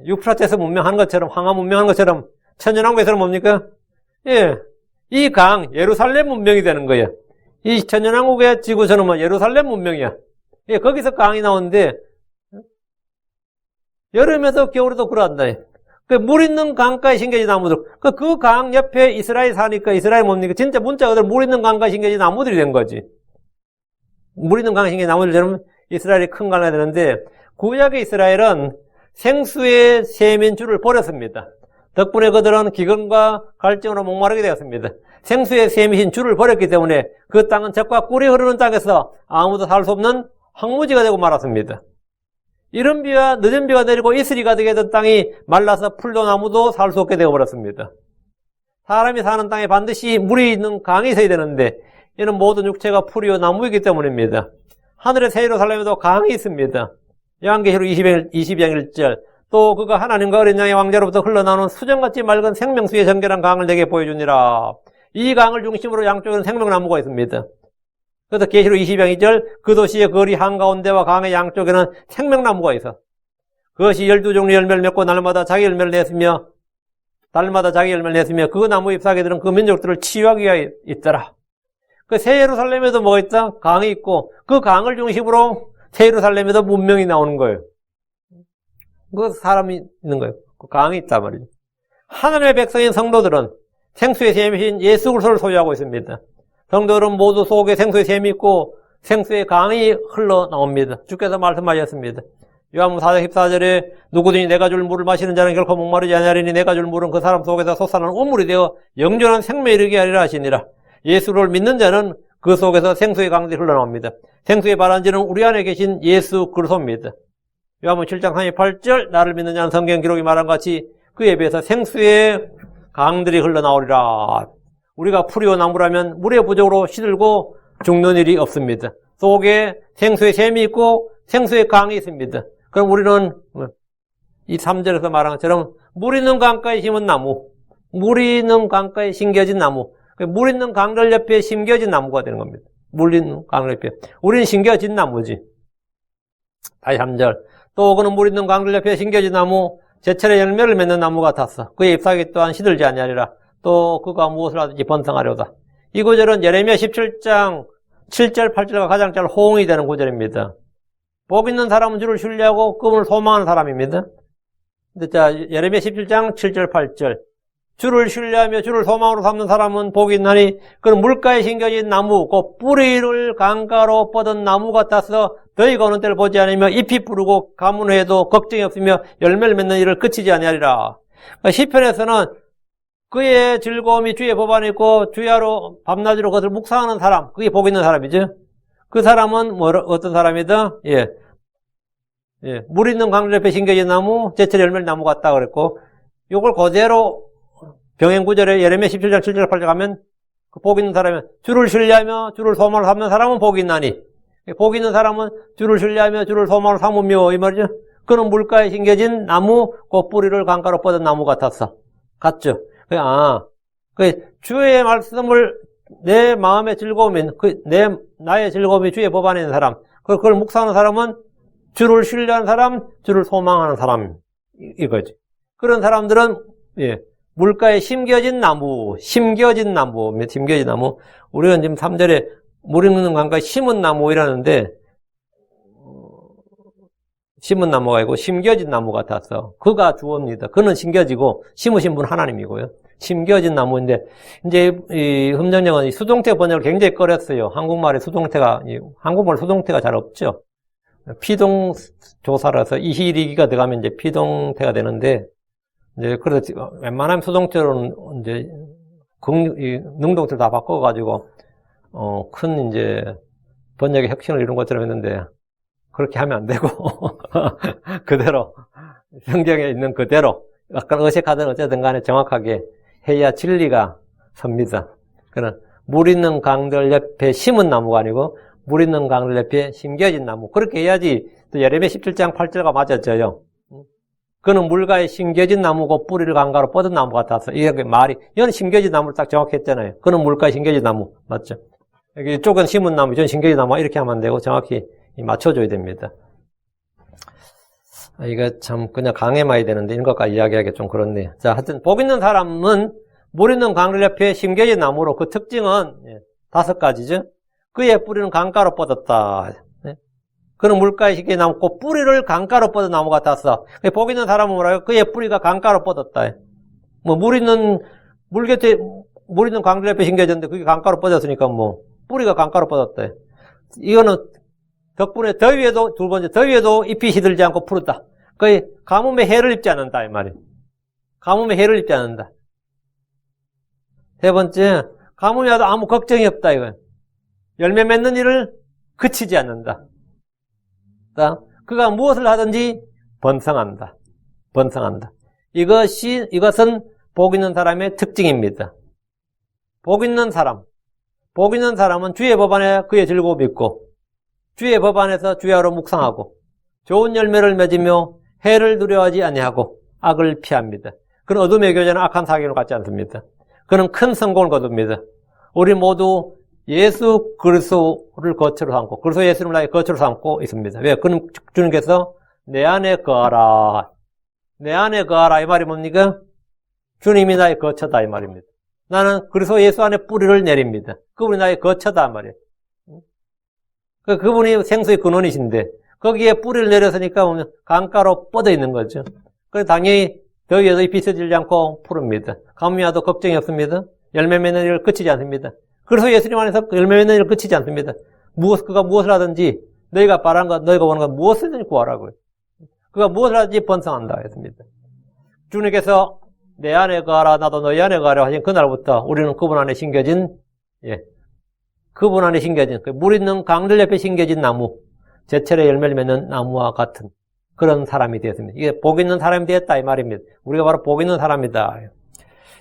Speaker 1: 유프라테스 문명하는 것처럼 황하 문명하는 것처럼 천연왕국에서는 뭡니까? 이 강 예루살렘 문명이 되는 거예요. 이 천연왕국의 지구촌은 예루살렘 문명이야. 거기서 강이 나오는데 여름에도 겨울에도 그러한다. 물 있는 강가에 심겨진 나무들. 그 강 옆에 이스라엘 사니까 이스라엘 뭡니까? 진짜 문자 그대로 물 있는 강가에 심겨진 나무들이 된 거지. 물 있는 강가에 심겨진 나무들처럼 이스라엘이 큰 강이 되는데 구약의 이스라엘은 생수의 샘인 줄을 버렸습니다. 덕분에 그들은 기근과 갈증으로 목마르게 되었습니다. 생수의 샘이신 줄을 버렸기 때문에 그 땅은 젖과 꿀이 흐르는 땅에서 아무도 살 수 없는 황무지가 되고 말았습니다. 이른 비와 늦은 비가 내리고 이슬이 가득해 던 땅이 말라서 풀도 나무도 살 수 없게 되어버렸습니다. 사람이 사는 땅에 반드시 물이 있는 강이 있어야 되는데 이는 모든 육체가 풀이요 나무이기 때문입니다. 하늘의 새 예루살렘에도 강이 있습니다. 요한계시록 20장 1절 또 그가 하나님과 어린 양의 왕자로부터 흘러나오는 수정같이 맑은 생명수의 정결한 강을 내게 보여주니라. 이 강을 중심으로 양쪽에는 생명나무가 있습니다. 그래서 계시록 20장 2절 그 도시의 거리 한가운데와 강의 양쪽에는 생명나무가 있어. 그것이 12종류 열매를 맺고 날마다 자기 열매를 냈으며 그 나무 잎사귀들은 그 민족들을 치유하기 위하여 있더라. 그 새 예루살렘에도 뭐가 있다? 강이 있고 그 강을 중심으로 새 예루살렘에도 문명이 나오는 거예요. 그 사람이 있는 거예요. 그 강이 있단 말이죠. 하나님의 백성인 성도들은 생수의 샘이신 예수 그리스도를 소유하고 있습니다. 성도들은 모두 속에 생수의 샘이 있고 생수의 강이 흘러나옵니다. 주께서 말씀하셨습니다. 요한복음 4장 14절에 누구든지 내가 줄 물을 마시는 자는 결코 목마르지 아니하리니 내가 줄 물은 그 사람 속에서 솟아나는 우물이 되어 영존한 생명에 이르게 하리라 하시니라. 예수를 믿는 자는 그 속에서 생수의 강들이 흘러나옵니다. 생수의 발원지는 우리 안에 계신 예수 그리스도입니다. 요한복음 7장 38절 나를 믿는 자는 성경 기록이 말한 것 같이 그에 비해서 생수의 강들이 흘러나오리라. 우리가 풀이요 나무라면 물의 부족으로 시들고 죽는 일이 없습니다. 속에 생수의 샘이 있고 생수의 강이 있습니다. 그럼 우리는 이 3절에서 말한 것처럼 물 있는 강가에 심은 나무, 물이 있는 강가에 심겨진 나무, 물 있는 강들 옆에 심겨진 나무가 되는 겁니다. 물 있는 강들 옆에. 우리는 심겨진 나무지. 다시 3절. 또 그는 물 있는 강들 옆에 심겨진 나무, 제철에 열매를 맺는 나무 같았어. 그의 잎사귀 또한 시들지 아니하리라. 또 그가 무엇을 하든지 번성하려다. 이 구절은 예레미야 17장 7절, 8절과 가장 잘 호응이 되는 구절입니다. 복 있는 사람은 주를 신뢰하고 그분을 소망하는 사람입니다. 자, 예레미야 17장 7절, 8절. 주를 신뢰하며 주를 소망으로 삼는 사람은 복이 있나니 그는 물가에 심겨진 나무, 그 뿌리를 강가로 뻗은 나무 같아서 더위가 오는 때를 보지 않으며 잎이 부르고 가문해도 걱정이 없으며 열매를 맺는 일을 그치지 아니하리라. 시편에서는 그의 즐거움이 주의 법안에 있고 주야로 밤낮으로 그것을 묵상하는 사람, 그게 복 있는 사람이죠. 그 사람은 어떤 사람이다? 물 있는 강들 옆에 심겨진 나무, 제철에 열매를 나무 같다 그랬고, 요걸 그대로 병행구절에 예레미야 17장 7절 8절 가면 그 복 있는 사람은 주를 신뢰하며 주를 소망으로 삼는 사람은 복이 있나니, 복 있는 사람은 주를 신뢰하며 주를 소망으로 삼으며 이 말이죠. 그는 물가에 심겨진 나무, 그 뿌리를 강가로 뻗은 나무 같았어. 같죠? 주의 말씀을 내 마음의 즐거움인, 나의 즐거움이 주의 법 안에 있는 사람, 그걸 묵상하는 사람은 주를 신뢰하는 사람, 주를 소망하는 사람, 이거지. 그런 사람들은, 물가에 심겨진 나무. 우리는 지금 3절에 물 있는 강가에 심은 나무 이라는데, 심은 나무가 아니고 심겨진 나무 같았어. 그가 주어입니다. 그는 심겨지고 심으신 분 하나님이고요. 심겨진 나무인데 이제 이 흠정령은 수동태 번역을 굉장히 꺼렸어요. 한국말 수동태가 잘 없죠. 피동 조사라서 이희리기가 들어가면 이제 피동태가 되는데 이제 그래서 웬만하면 수동태로는 이제 능동태를 다 바꿔가지고 큰 이제 번역의 혁신을 이룬 것처럼 했는데. 그렇게 하면 안 되고, 그대로, 성경에 있는 그대로, 약간 어색하든 어쨌든 간에 정확하게 해야 진리가 섭니다. 그런, 물 있는 강들 옆에 심은 나무가 아니고, 물 있는 강들 옆에 심겨진 나무. 그렇게 해야지, 또 예레미야 17장 8절가 맞았죠. 그는 물가에 심겨진 나무고 뿌리를 강가로 뻗은 나무 같아서, 이게 말이, 이건 심겨진 나무를 딱 정확히 했잖아요. 그는 물가에 심겨진 나무. 맞죠? 여기 이쪽은 심은 나무, 이쪽은 심겨진 나무. 이렇게 하면 안 되고, 정확히 맞춰줘야 됩니다. 이거 참 그냥 강해만 해야 되는데 이런 것까지 이야기하기 좀 그렇네요. 자, 하여튼 복 있는 사람은 물 있는 강들 옆에 심겨진 나무로 그 특징은 5가지죠. 그의 뿌리는 강가로 뻗었다. 그는 물가에 심겨진 나무, 그 뿌리를 강가로 뻗은 나무 같았어. 복 있는 사람은 뭐라고? 그의 뿌리가 강가로 뻗었다. 물 있는 강들 옆에 심겨졌는데 그게 강가로 뻗었으니까 뿌리가 강가로 뻗었다. 이거는 덕분에 더위에도 잎이 시들지 않고 푸르다. 거의 가뭄에 해를 입지 않는다 이 말이에요. 가뭄에 해를 입지 않는다. 세 번째, 가뭄이 와도 아무 걱정이 없다 이거예요. 열매 맺는 일을 그치지 않는다. 그가 무엇을 하든지 번성한다. 번성한다. 이것은 복 있는 사람의 특징입니다. 복 있는 사람은 주의 법 안에 그의 즐거움이 있고, 주의 법 안에서 주야로 묵상하고, 좋은 열매를 맺으며 해를 두려워하지 아니하고 악을 피합니다. 그런 어둠의 교제는 악한 사경을 갖지 않습니다. 그는 큰 성공을 거둡니다. 우리 모두 예수 그리스도를 거처로 삼고, 그리스도 예수를 나의 거처로 삼고 있습니다. 왜? 그는 주님께서 내 안에 거하라. 내 안에 거하라 이 말이 뭡니까? 주님이 나의 거처다 이 말입니다. 나는 그리스도 예수 안에 뿌리를 내립니다. 그분이 나의 거처다 이 말이에요. 그분이 생수의 근원이신데 거기에 뿌리를 내렸으니까 강가로 뻗어 있는 거죠. 그래서 당연히 더위에도 비쳐지지 않고 푸릅니다. 가뭄이 와도 걱정이 없습니다. 열매 맺는 일을 그치지 않습니다. 그래서 예수님 안에서 열매 맺는 일을 그치지 않습니다. 그가 무엇을 하든지 너희가 바라는 것, 너희가 원하는 것 무엇이든지 구하라고요. 그가 무엇을 하든지 번성한다 했습니다. 주님께서 내 안에 거하라 나도 너희 안에 거하라 하신 그날부터 우리는 그분 안에 심겨진 그분 안에 심겨진 물 있는 강들 옆에 심겨진 나무, 제철에 열매를 맺는 나무와 같은 그런 사람이 되었습니다. 이게 복 있는 사람이 되었다 이 말입니다. 우리가 바로 복 있는 사람이다.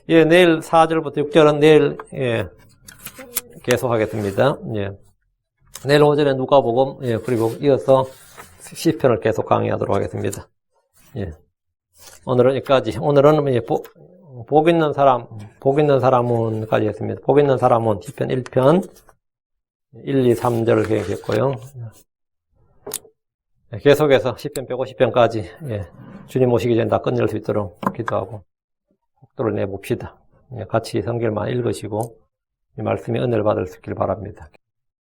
Speaker 1: 내일 4절부터 6절은 내일 계속하겠습니다. 내일 오전에 누가복음 그리고 이어서 시편을 계속 강의하도록 하겠습니다. 오늘은 여기까지. 오늘은 복 있는 사람은까지 했습니다. 복 있는 사람은 시편 1편 1, 2, 3절을 계획했고요. 계속해서 시편 150편까지 주님 오시기 전에 다 끝낼 수 있도록 기도하고 속도를 내봅시다. 같이 성경만 읽으시고 이 말씀의 은혜를 받을 수 있길 바랍니다.